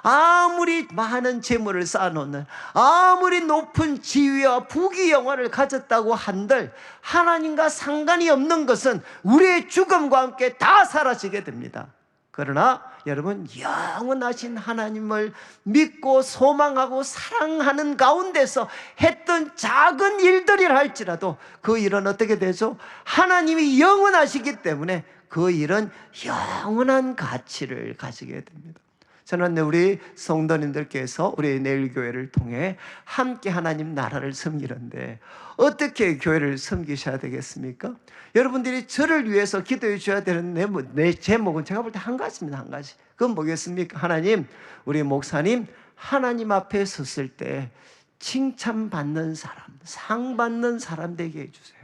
아무리 많은 재물을 쌓아놓는, 아무리 높은 지위와 부귀영화를 가졌다고 한들 하나님과 상관이 없는 것은 우리의 죽음과 함께 다 사라지게 됩니다. 그러나 여러분 영원하신 하나님을 믿고 소망하고 사랑하는 가운데서 했던 작은 일들이라 할지라도 그 일은 어떻게 되죠? 하나님이 영원하시기 때문에 그 일은 영원한 가치를 가지게 됩니다. 저는 우리 성도님들께서 우리 내일교회를 통해 함께 하나님 나라를 섬기는데 어떻게 교회를 섬기셔야 되겠습니까? 여러분들이 저를 위해서 기도해 주셔야 되는 내 제목은 제가 볼 때 한 가지입니다. 한 가지. 그건 뭐겠습니까? 하나님, 우리 목사님 하나님 앞에 섰을 때 칭찬받는 사람, 상 받는 사람 되게 해주세요.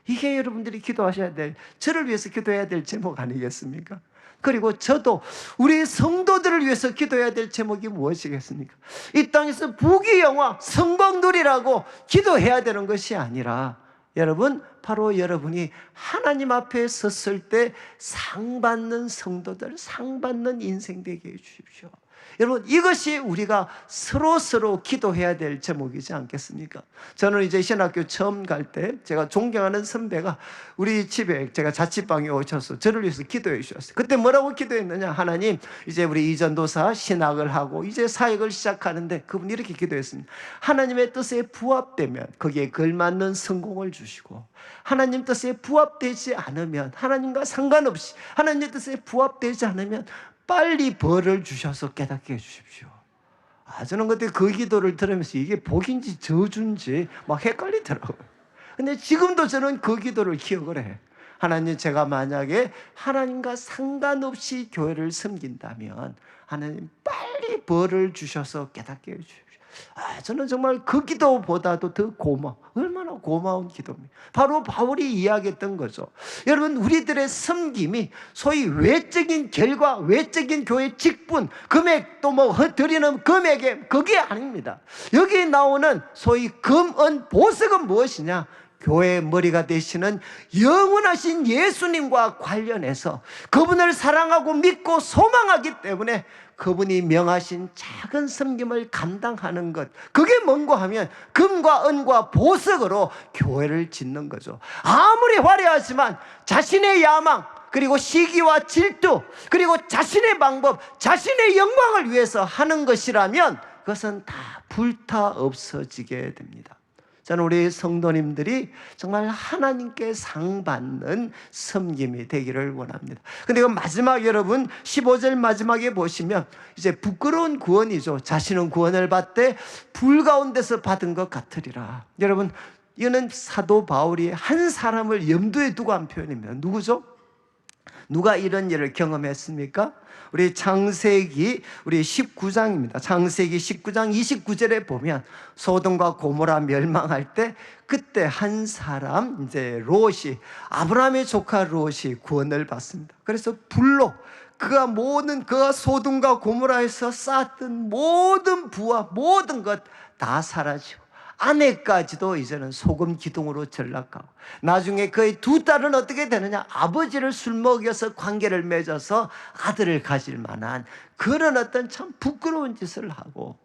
이게 여러분들이 기도하셔야 될, 저를 위해서 기도해야 될 제목 아니겠습니까? 그리고 저도 우리 성도들을 위해서 기도해야 될 제목이 무엇이겠습니까? 이 땅에서 부귀영화, 성공 누리라고 기도해야 되는 것이 아니라 여러분, 바로 여러분이 하나님 앞에 섰을 때 상 받는 성도들, 상 받는 인생 되게 해주십시오. 여러분, 이것이 우리가 서로 기도해야 될 제목이지 않겠습니까? 저는 이제 신학교 처음 갈 때 제가 존경하는 선배가 우리 집에 제가 자취방에 오셔서 저를 위해서 기도해 주셨어요. 그때 뭐라고 기도했느냐? 하나님, 이제 우리 이전도사 신학을 하고 이제 사역을 시작하는데 그분이 이렇게 기도했습니다. 하나님의 뜻에 부합되면 거기에 걸맞는 성공을 주시고, 하나님 뜻에 부합되지 않으면, 하나님과 상관없이 하나님의 뜻에 부합되지 않으면 빨리 벌을 주셔서 깨닫게 해주십시오. 저는 그때 그 기도를 들으면서 이게 복인지 저주인지 막 헷갈리더라고요. 근데 지금도 저는 그 기도를 기억을 해. 하나님, 제가 만약에 하나님과 상관없이 교회를 섬긴다면 하나님 빨리 벌을 주셔서 깨닫게 해주십시오. 저는 정말 그 기도보다도 더 얼마나 고마운 기도입니다. 바로 바울이 이야기했던 거죠. 여러분, 우리들의 섬김이 소위 외적인 결과, 외적인 교회 직분, 금액, 또 뭐 드리는 금액에 그게 아닙니다. 여기 나오는 소위 금, 은, 보석은 무엇이냐? 교회의 머리가 되시는 영원하신 예수님과 관련해서 그분을 사랑하고 믿고 소망하기 때문에 그분이 명하신 작은 섬김을 감당하는 것, 그게 뭔가 하면 금과 은과 보석으로 교회를 짓는 거죠. 아무리 화려하지만 자신의 야망, 그리고 시기와 질투, 그리고 자신의 방법, 자신의 영광을 위해서 하는 것이라면 그것은 다 불타 없어지게 됩니다. 저는 우리 성도님들이 정말 하나님께 상받는 섬김이 되기를 원합니다. 근데 그 마지막, 여러분 15절 마지막에 보시면 이제 부끄러운 구원이죠. 자신은 구원을 받되 불 가운데서 받은 것 같으리라. 여러분, 이거는 사도 바울이 한 사람을 염두에 두고 한 표현입니다. 누구죠? 누가 이런 일을 경험했습니까? 우리 창세기 우리 19장입니다. 창세기 19장 29절에 보면 소돔과 고모라 멸망할 때 그때 한 사람, 이제 롯이, 아브라함의 조카 롯이 구원을 받습니다. 그래서 불로 그가 소돔과 고모라에서 쌓았던 모든 부와 모든 것 다 사라지고 아내까지도 이제는 소금 기둥으로 전락하고, 나중에 그의 두 딸은 어떻게 되느냐? 아버지를 술 먹여서 관계를 맺어서 아들을 가질 만한 그런 어떤 참 부끄러운 짓을 하고,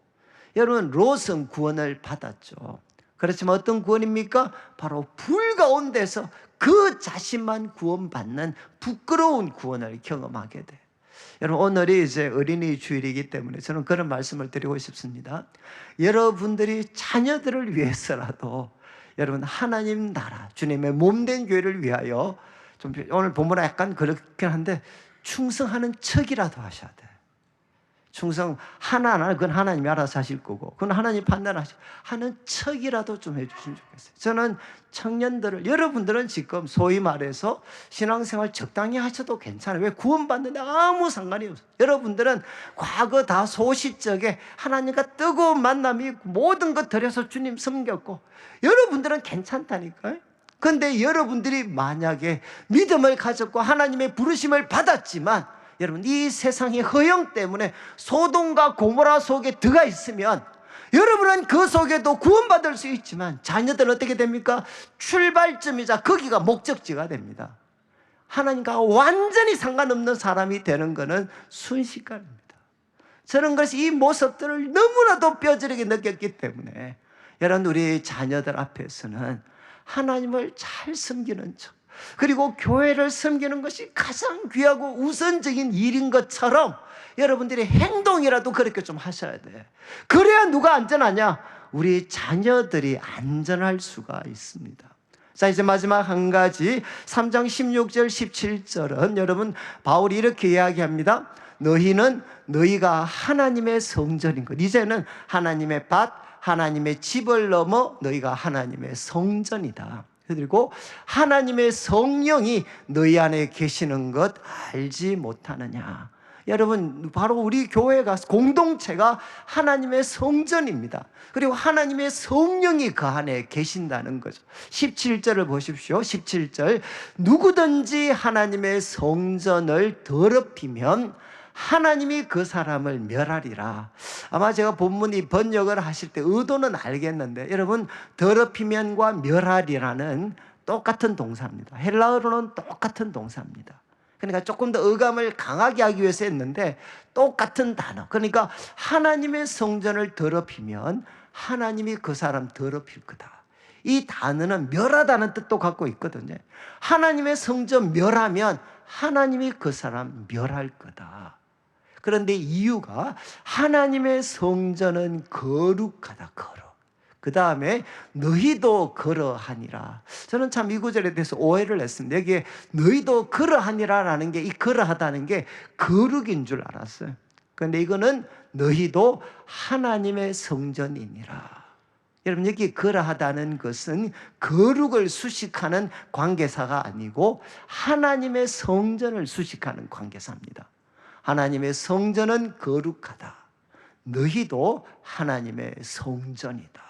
여러분 롯은 구원을 받았죠. 그렇지만 어떤 구원입니까? 바로 불 가운데서 그 자신만 구원받는 부끄러운 구원을 경험하게 돼. 여러분, 오늘이 이제 어린이 주일이기 때문에 저는 그런 말씀을 드리고 싶습니다. 여러분들이 자녀들을 위해서라도 여러분 하나님 나라, 주님의 몸된 교회를 위하여 좀 오늘 본문은 약간 그렇긴 한데 충성하는 척이라도 하셔야 돼. 충성 하나는 그건 하나님이 알아서 하실 거고 그건 하나님 판단하시고 하는 척이라도 좀 해주시면 좋겠어요. 저는 청년들을, 여러분들은 지금 소위 말해서 신앙생활 적당히 하셔도 괜찮아요. 왜? 구원받는데 아무 상관이 없어요. 여러분들은 과거 다 소시적에 하나님과 뜨거운 만남이 있고 모든 것 들여서 주님 섬겼고 여러분들은 괜찮다니까요. 그런데 여러분들이 만약에 믿음을 가졌고 하나님의 부르심을 받았지만 여러분 이 세상의 허영 때문에 소돔과 고모라 속에 들어가 있으면 여러분은 그 속에도 구원받을 수 있지만 자녀들은 어떻게 됩니까? 출발점이자 거기가 목적지가 됩니다. 하나님과 완전히 상관없는 사람이 되는 것은 순식간입니다. 저는 것이 이 모습들을 너무나도 뼈저리게 느꼈기 때문에 여러분 우리 자녀들 앞에서는 하나님을 잘 섬기는 척, 그리고 교회를 섬기는 것이 가장 귀하고 우선적인 일인 것처럼 여러분들이 행동이라도 그렇게 좀 하셔야 돼. 그래야 누가 안전하냐? 우리 자녀들이 안전할 수가 있습니다. 자, 이제 마지막 한 가지 3장 16절 17절은 여러분 바울이 이렇게 이야기합니다. 너희는 너희가 하나님의 성전인 것. 이제는 하나님의 밭, 하나님의 집을 넘어 너희가 하나님의 성전이다. 그리고 하나님의 성령이 너희 안에 계시는 것 알지 못하느냐. 여러분 바로 우리 교회가 공동체가 하나님의 성전입니다. 그리고 하나님의 성령이 그 안에 계신다는 거죠. 17절을 보십시오. 17절 누구든지 하나님의 성전을 더럽히면 하나님이 그 사람을 멸하리라. 아마 제가 본문이 번역을 하실 때 의도는 알겠는데 여러분 더럽히면과 멸하리라는 똑같은 동사입니다. 헬라어로는 똑같은 동사입니다. 그러니까 조금 더 어감을 강하게 하기 위해서 했는데 똑같은 단어. 그러니까 하나님의 성전을 더럽히면 하나님이 그 사람 더럽힐 거다. 이 단어는 멸하다는 뜻도 갖고 있거든요. 하나님의 성전 멸하면 하나님이 그 사람 멸할 거다. 그런데 이유가 하나님의 성전은 거룩하다. 거룩. 그 다음에 너희도 그러하니라. 저는 참 이 구절에 대해서 오해를 했습니다. 여기에 너희도 그러하니라라는 게 이 그러하다는 게 거룩인 줄 알았어요. 그런데 이거는 너희도 하나님의 성전이니라. 여러분 여기 그러하다는 것은 거룩을 수식하는 관계사가 아니고 하나님의 성전을 수식하는 관계사입니다. 하나님의 성전은 거룩하다. 너희도 하나님의 성전이다.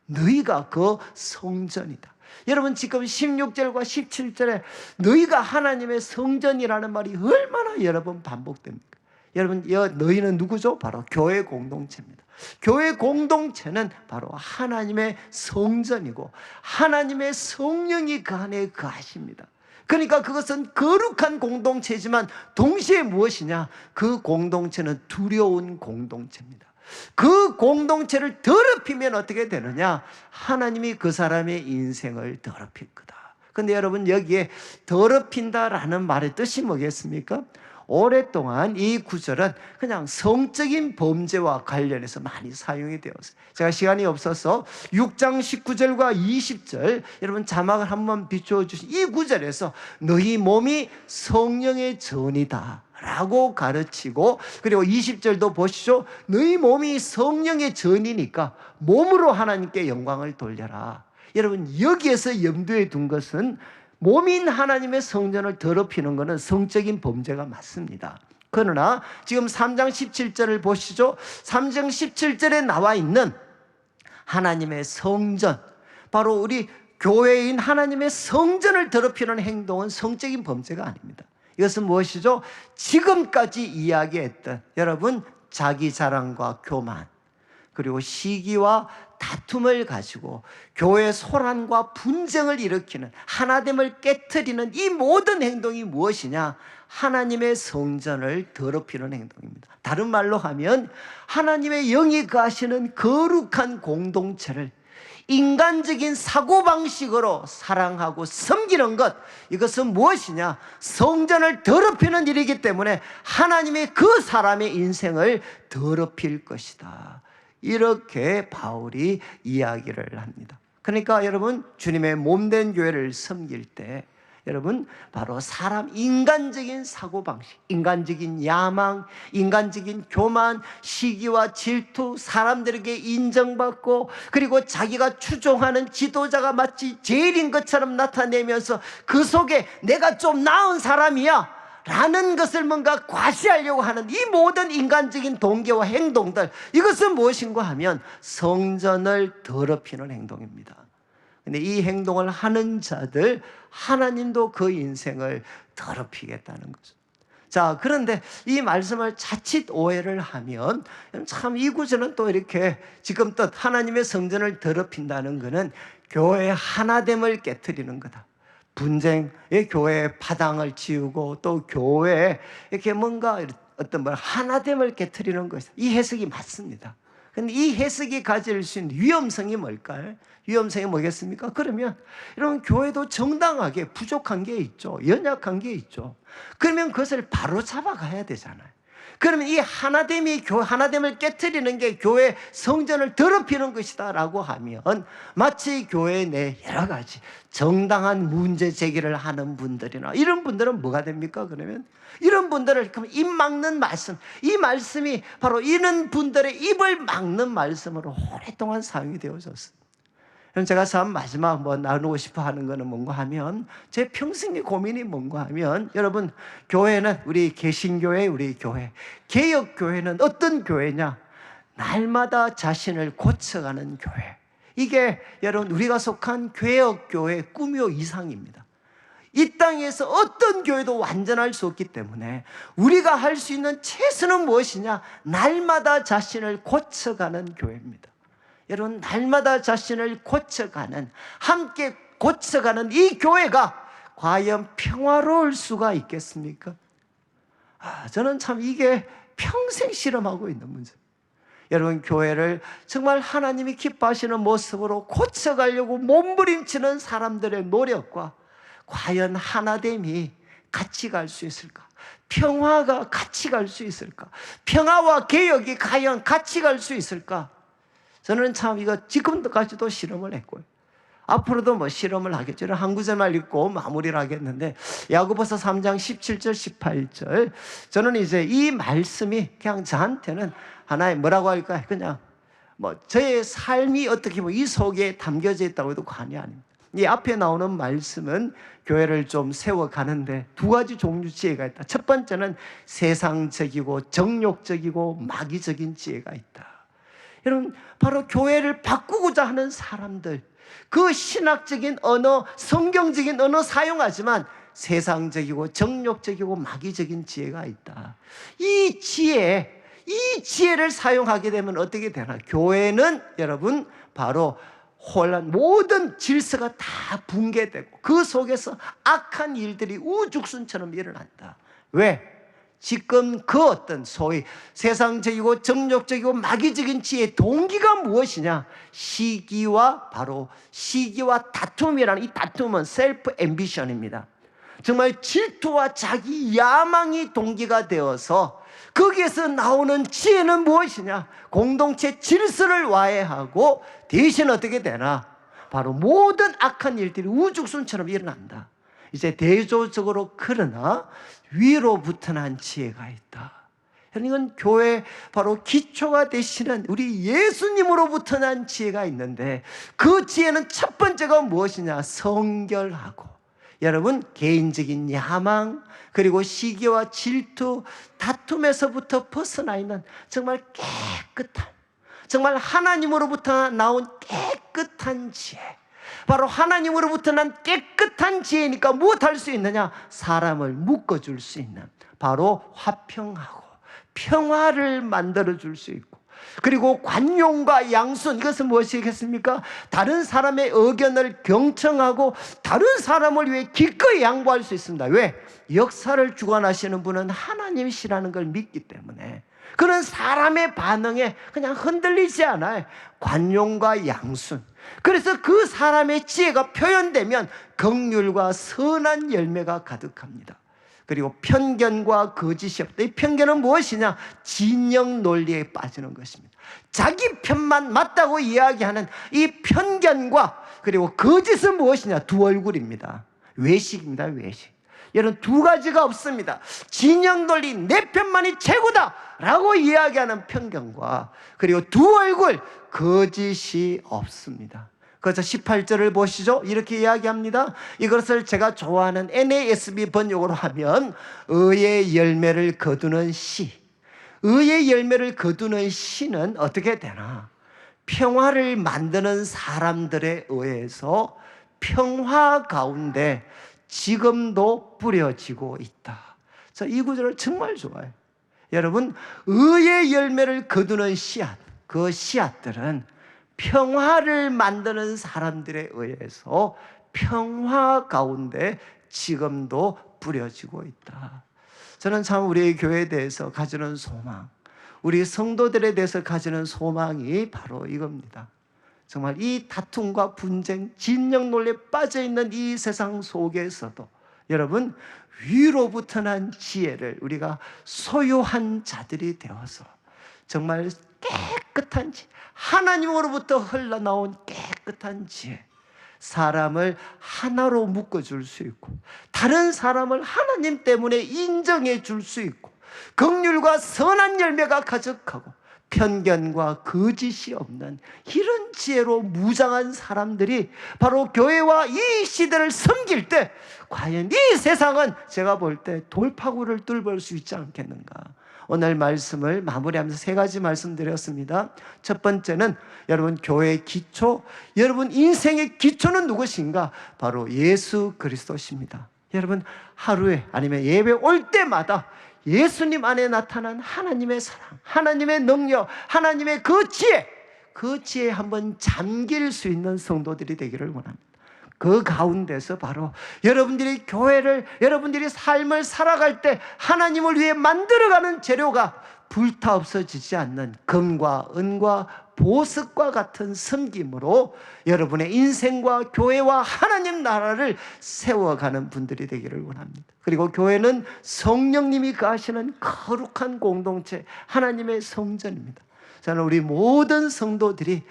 너희가 그 성전이다. 여러분 지금 16절과 17절에 너희가 하나님의 성전이라는 말이 얼마나 여러 번 반복됩니까? 여러분 너희는 누구죠? 바로 교회 공동체입니다. 교회 공동체는 바로 하나님의 성전이고 하나님의 성령이 그 안에 거하십니다. 그러니까 그것은 거룩한 공동체지만 동시에 무엇이냐? 그 공동체는 두려운 공동체입니다. 그 공동체를 더럽히면 어떻게 되느냐? 하나님이 그 사람의 인생을 더럽힐 거다. 그런데 여러분 여기에 더럽힌다라는 말의 뜻이 뭐겠습니까? 오랫동안 이 구절은 그냥 성적인 범죄와 관련해서 많이 사용이 되었어요. 제가 시간이 없어서 6장 19절과 20절 여러분 자막을 한번 비추어 주신 이 구절에서 너희 몸이 성령의 전이다 라고 가르치고 그리고 20절도 보시죠. 너희 몸이 성령의 전이니까 몸으로 하나님께 영광을 돌려라. 여러분 여기에서 염두에 둔 것은 몸인 하나님의 성전을 더럽히는 것은 성적인 범죄가 맞습니다. 그러나 지금 3장 17절을 보시죠. 3장 17절에 나와 있는 하나님의 성전, 바로 우리 교회인 하나님의 성전을 더럽히는 행동은 성적인 범죄가 아닙니다. 이것은 무엇이죠? 지금까지 이야기했던 여러분 자기 자랑과 교만 그리고 시기와 다툼을 가지고 교회 소란과 분쟁을 일으키는 하나됨을 깨트리는 이 모든 행동이 무엇이냐? 하나님의 성전을 더럽히는 행동입니다. 다른 말로 하면 하나님의 영이 거하시는 거룩한 공동체를 인간적인 사고방식으로 사랑하고 섬기는 것, 이것은 무엇이냐? 성전을 더럽히는 일이기 때문에 하나님이 그 사람의 인생을 더럽힐 것이다. 이렇게 바울이 이야기를 합니다. 그러니까 여러분, 주님의 몸된 교회를 섬길 때 여러분, 바로 사람 인간적인 사고방식, 인간적인 야망, 인간적인 교만, 시기와 질투, 사람들에게 인정받고, 그리고 자기가 추종하는 지도자가 마치 제일인 것처럼 나타내면서 그 속에 내가 좀 나은 사람이야 라는 것을 뭔가 과시하려고 하는 이 모든 인간적인 동기와 행동들, 이것은 무엇인가 하면 성전을 더럽히는 행동입니다. 근데 이 행동을 하는 자들, 하나님도 그 인생을 더럽히겠다는 거죠. 자, 그런데 이 말씀을 자칫 오해를 하면 참 이 구절은 또 이렇게 지금 뜻 하나님의 성전을 더럽힌다는 것은 교회의 하나됨을 깨트리는 거다. 분쟁의 교회의 파당을 치우고 또 교회에 이렇게 뭔가 어떤 하나됨을 깨트리는 것이다. 이 해석이 맞습니다. 근데 이 해석이 가질 수 있는 위험성이 뭘까요? 위험성이 뭐겠습니까? 그러면 여러분, 교회도 정당하게 부족한 게 있죠. 연약한 게 있죠. 그러면 그것을 바로 잡아가야 되잖아요. 그러면 이 하나됨을 깨트리는 게 교회 성전을 더럽히는 것이다 라고 하면 마치 교회 내 여러 가지 정당한 문제 제기를 하는 분들이나 이런 분들은 뭐가 됩니까? 그러면 이런 분들을 입 막는 말씀, 이 말씀이 바로 이런 분들의 입을 막는 말씀으로 오랫동안 사용이 되어졌습니다. 제가 참 마지막 나누고 싶어 하는 거는 뭔가 하면, 제 평생의 고민이 뭔가 하면, 여러분, 교회는 우리 개신교회, 우리 교회, 개혁교회는 어떤 교회냐? 날마다 자신을 고쳐가는 교회. 이게 여러분, 우리가 속한 개혁교회의 꿈이요 이상입니다. 이 땅에서 어떤 교회도 완전할 수 없기 때문에 우리가 할 수 있는 최선은 무엇이냐? 날마다 자신을 고쳐가는 교회입니다. 여러분, 날마다 자신을 고쳐가는, 함께 고쳐가는 이 교회가 과연 평화로울 수가 있겠습니까? 저는 참 이게 평생 실험하고 있는 문제입니다. 여러분, 교회를 정말 하나님이 기뻐하시는 모습으로 고쳐가려고 몸부림치는 사람들의 노력과 과연 하나됨이 같이 갈 수 있을까? 평화가 같이 갈 수 있을까? 평화와 개혁이 과연 같이 갈 수 있을까? 저는 참 이거 지금까지도 실험을 했고요. 앞으로도 실험을 하겠죠. 한 구절만 읽고 마무리를 하겠는데, 야고보서 3장 17절 18절. 저는 이제 이 말씀이 그냥 저한테는 하나의 뭐라고 할까요? 그냥 저의 삶이 어떻게 보면 이 속에 담겨져 있다고 해도 과언이 아닙니다. 이 앞에 나오는 말씀은 교회를 좀 세워가는데 두 가지 종류 지혜가 있다. 첫 번째는 세상적이고 정욕적이고 마귀적인 지혜가 있다. 여러분, 바로 교회를 바꾸고자 하는 사람들, 그 신학적인 언어, 성경적인 언어 사용하지만 세상적이고 정욕적이고 마귀적인 지혜가 있다. 이 지혜를 사용하게 되면 어떻게 되나? 교회는 여러분 바로 혼란, 모든 질서가 다 붕괴되고 그 속에서 악한 일들이 우죽순처럼 일어난다. 왜? 지금 그 어떤 소위 세상적이고 정욕적이고 마귀적인 지혜의 동기가 무엇이냐? 바로 시기와 다툼이라는, 이 다툼은 셀프 앰비션입니다. 정말 질투와 자기 야망이 동기가 되어서 거기에서 나오는 지혜는 무엇이냐? 공동체 질서를 와해하고 대신 어떻게 되나? 바로 모든 악한 일들이 우죽순처럼 일어난다. 이제 대조적으로, 그러나 위로부터 난 지혜가 있다. 이건 교회 바로 기초가 되시는 우리 예수님으로부터 난 지혜가 있는데, 그 지혜는 첫 번째가 무엇이냐? 성결하고, 여러분, 개인적인 야망, 그리고 시기와 질투, 다툼에서부터 벗어나 있는 정말 깨끗한, 정말 하나님으로부터 나온 깨끗한 지혜. 바로 하나님으로부터 난 깨끗한 지혜니까 무엇할 수 있느냐? 사람을 묶어줄 수 있는, 바로 화평하고 평화를 만들어줄 수 있고, 그리고 관용과 양순, 이것은 무엇이겠습니까? 다른 사람의 의견을 경청하고 다른 사람을 위해 기꺼이 양보할 수 있습니다. 왜? 역사를 주관하시는 분은 하나님이시라는 걸 믿기 때문에. 그런 사람의 반응에 그냥 흔들리지 않아요. 관용과 양순. 그래서 그 사람의 지혜가 표현되면 긍휼과 선한 열매가 가득합니다. 그리고 편견과 거짓이 없다. 이 편견은 무엇이냐? 진영 논리에 빠지는 것입니다. 자기 편만 맞다고 이야기하는 이 편견과 그리고 거짓은 무엇이냐? 두 얼굴입니다. 외식입니다. 외식. 여러분, 두 가지가 없습니다. 진영 논리, 내 편만이 최고다 라고 이야기하는 편견과 그리고 두 얼굴, 거짓이 없습니다. 그래서 18절을 보시죠. 이렇게 이야기합니다. 이것을 제가 좋아하는 NASB 번역으로 하면 의의 열매를 거두는 씨. 의의 열매를 거두는 씨는 어떻게 되나? 평화를 만드는 사람들에 의해서 평화 가운데 지금도 뿌려지고 있다. 이 구절을 정말 좋아해요. 여러분, 의의 열매를 거두는 씨앗, 그 씨앗들은 평화를 만드는 사람들에 의해서 평화 가운데 지금도 뿌려지고 있다. 저는 참 우리 교회에 대해서 가지는 소망, 우리 성도들에 대해서 가지는 소망이 바로 이겁니다. 정말 이 다툼과 분쟁, 진영 논리에 빠져있는 이 세상 속에서도 여러분, 위로부터 난 지혜를 우리가 소유한 자들이 되어서 정말 깨끗한 지혜, 하나님으로부터 흘러나온 깨끗한 지혜, 사람을 하나로 묶어줄 수 있고 다른 사람을 하나님 때문에 인정해 줄 수 있고 긍휼과 선한 열매가 가득하고 편견과 거짓이 없는 이런 지혜로 무장한 사람들이 바로 교회와 이 시대를 섬길 때 과연 이 세상은 제가 볼 때 돌파구를 뚫을 수 있지 않겠는가. 오늘 말씀을 마무리하면서 세 가지 말씀드렸습니다. 첫 번째는 여러분, 교회의 기초, 여러분 인생의 기초는 누구신가? 바로 예수 그리스도십니다. 여러분, 하루에 아니면 예배 올 때마다 예수님 안에 나타난 하나님의 사랑, 하나님의 능력, 하나님의 그 지혜에 한번 잠길 수 있는 성도들이 되기를 원합니다. 그 가운데서 바로 여러분들이 교회를, 여러분들이 삶을 살아갈 때 하나님을 위해 만들어가는 재료가 불타 없어지지 않는 금과 은과 보석과 같은 섬김으로 여러분의 인생과 교회와 하나님 나라를 세워가는 분들이 되기를 원합니다. 그리고 교회는 성령님이 거하시는 거룩한 공동체, 하나님의 성전입니다. 저는 우리 모든 성도들이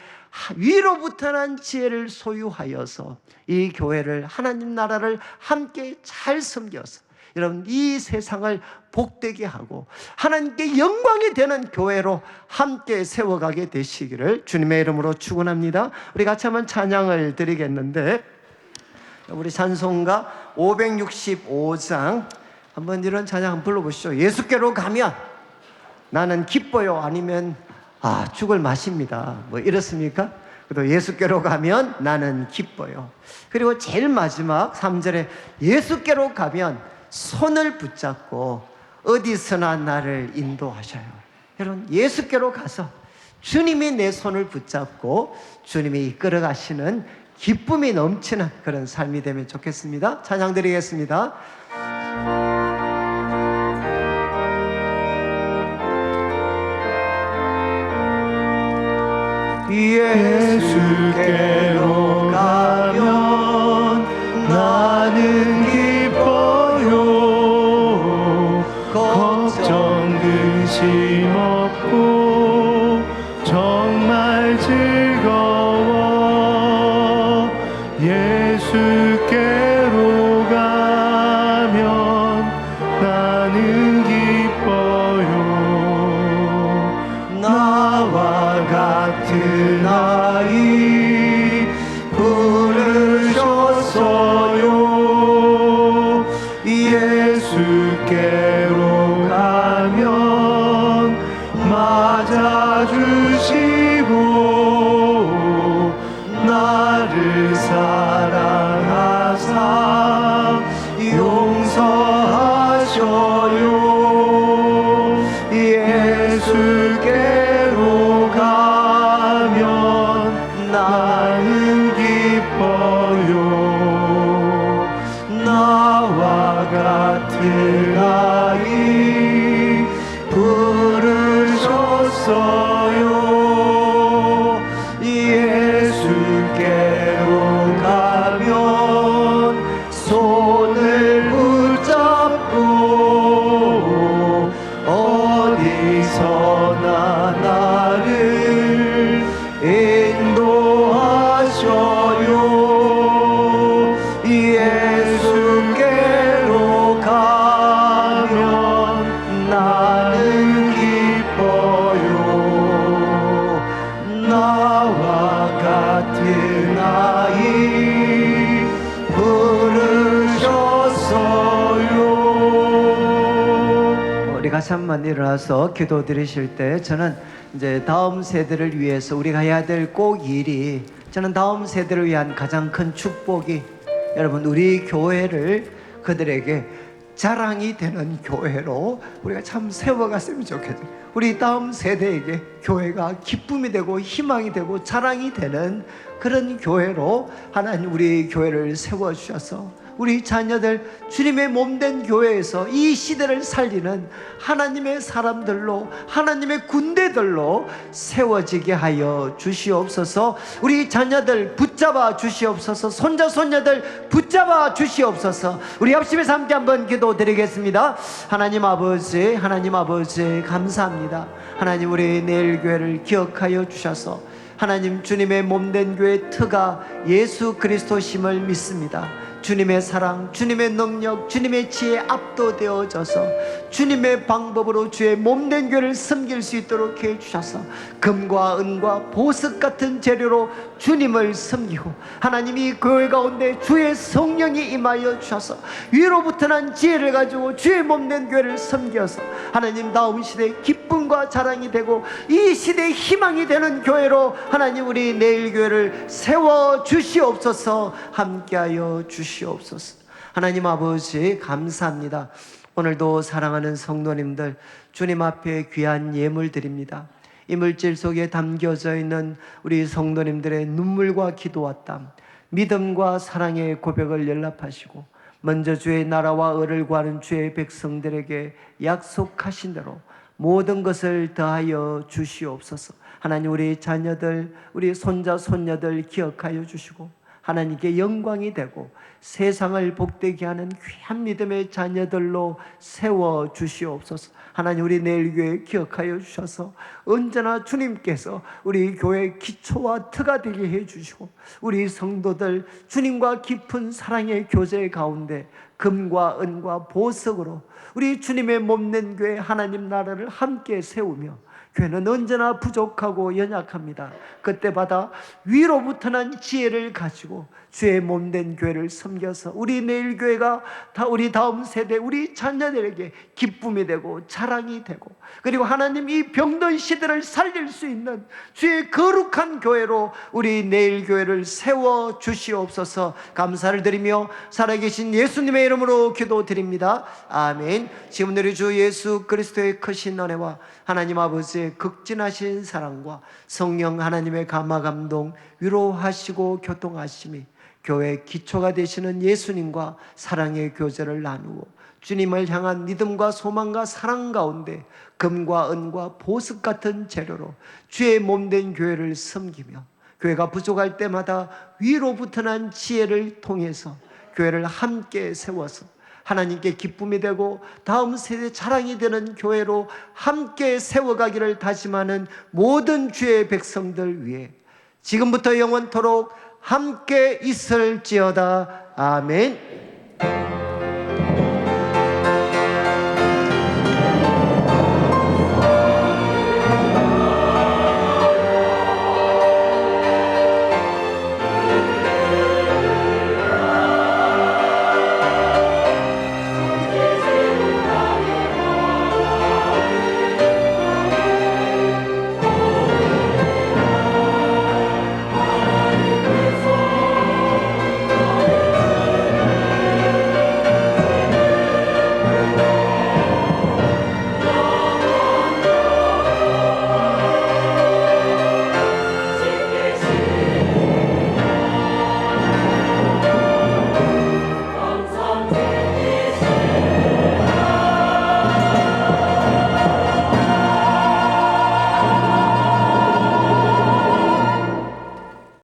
위로부터 난 지혜를 소유하여서 이 교회를, 하나님 나라를 함께 잘 섬겨서 여러분 이 세상을 복되게 하고 하나님께 영광이 되는 교회로 함께 세워가게 되시기를 주님의 이름으로 축원합니다. 우리 같이 한번 찬양을 드리겠는데, 우리 찬송가 565장 한번 이런 찬양 한번 불러보시죠. 예수께로 가면 나는 기뻐요. 아니면 죽을 맛입니다. 뭐 이렇습니까? 그래도 예수께로 가면 나는 기뻐요. 그리고 제일 마지막 3절에 예수께로 가면 손을 붙잡고 어디서나 나를 인도하셔요. 여러분, 예수께로 가서 주님이 내 손을 붙잡고 주님이 이끌어 가시는 기쁨이 넘치는 그런 삶이 되면 좋겠습니다. 찬양 드리겠습니다. 예수께로 가면 나는 기뻐요. 걱정 근심 없고 정말 즐거워. 예수께로 가면 나는 기뻐요. 나와 같은 아이 부르셨어요. 예수께로 가면 맞아주시고 나를 사랑하사 용서하셔요. 예수께로 가면 나는 기뻐요. 나와 같은 아이 부르셨어요. 같이 한번 일어나서 기도드리실 때 저는 이제 다음 세대를 위해서 우리가 해야 될 꼭 일이, 저는 다음 세대를 위한 가장 큰 축복이 여러분 우리 교회를 그들에게 자랑이 되는 교회로 우리가 참 세워갔으면 좋겠어요. 우리 다음 세대에게 교회가 기쁨이 되고 희망이 되고 자랑이 되는 그런 교회로 하나님 우리 교회를 세워주셔서 우리 자녀들 주님의 몸된 교회에서 이 시대를 살리는 하나님의 사람들로, 하나님의 군대들로 세워지게 하여 주시옵소서. 우리 자녀들 붙잡아 주시옵소서. 손자 손녀들 붙잡아 주시옵소서. 우리 합심해서 함께 한번 기도드리겠습니다. 하나님 아버지, 하나님 아버지 감사합니다. 하나님 우리 내일 교회를 기억하여 주셔서 하나님 주님의 몸된 교회 터가 예수 그리스도심을 믿습니다. 주님의 사랑, 주님의 능력, 주님의 지혜에 압도되어져서 주님의 방법으로 주의 몸된 교회를 섬길 수 있도록 해주셔서 금과 은과 보석 같은 재료로 주님을 섬기고 하나님이 교회 가운데 주의 성령이 임하여 주셔서 위로부터 난 지혜를 가지고 주의 몸된 교회를 섬겨서 하나님 다음 시대의 기쁨과 자랑이 되고 이 시대의 희망이 되는 교회로 하나님 우리 내일 교회를 세워 주시옵소서. 함께하여 주시옵소서. 하나님 아버지 감사합니다. 오늘도 사랑하는 성도님들 주님 앞에 귀한 예물 드립니다. 이물질 속에 담겨져 있는 우리 성도님들의 눈물과 기도와 땀, 믿음과 사랑의 고백을 연락하시고 먼저 주의 나라와 의를 구하는 주의 백성들에게 약속하신 대로 모든 것을 더하여 주시옵소서. 하나님 우리 자녀들, 우리 손자 손녀들 기억하여 주시고 하나님께 영광이 되고 세상을 복되게 하는 귀한 믿음의 자녀들로 세워 주시옵소서. 하나님 우리 내일 교회 기억하여 주셔서 언제나 주님께서 우리 교회 기초와 터가 되게 해주시고 우리 성도들 주님과 깊은 사랑의 교제 가운데 금과 은과 보석으로 우리 주님의 몸된 교회 하나님 나라를 함께 세우며 교회는 언제나 부족하고 연약합니다. 그때마다 위로부터 난 지혜를 가지고 주의 몸된 교회를 섬겨서 우리 내일 교회가 우리 다음 세대 우리 자녀들에게 기쁨이 되고 자랑이 되고 그리고 하나님 이 병든 시대를 살릴 수 있는 주의 거룩한 교회로 우리 내일 교회를 세워 주시옵소서. 감사를 드리며 살아계신 예수님의 이름으로 기도드립니다. 아멘. 지금 우리 주 예수 그리스도의 크신 은혜와 하나님 아버지의 극진하신 사랑과 성령 하나님의 감화 감동 위로하시고 교통하심이 교회의 기초가 되시는 예수님과 사랑의 교제를 나누고 주님을 향한 믿음과 소망과 사랑 가운데 금과 은과 보석 같은 재료로 주의 몸된 교회를 섬기며 교회가 부족할 때마다 위로부터 난 지혜를 통해서 교회를 함께 세워서 하나님께 기쁨이 되고 다음 세대 자랑이 되는 교회로 함께 세워가기를 다짐하는 모든 주의 백성들 위해 지금부터 영원토록 함께 있을지어다. 아멘.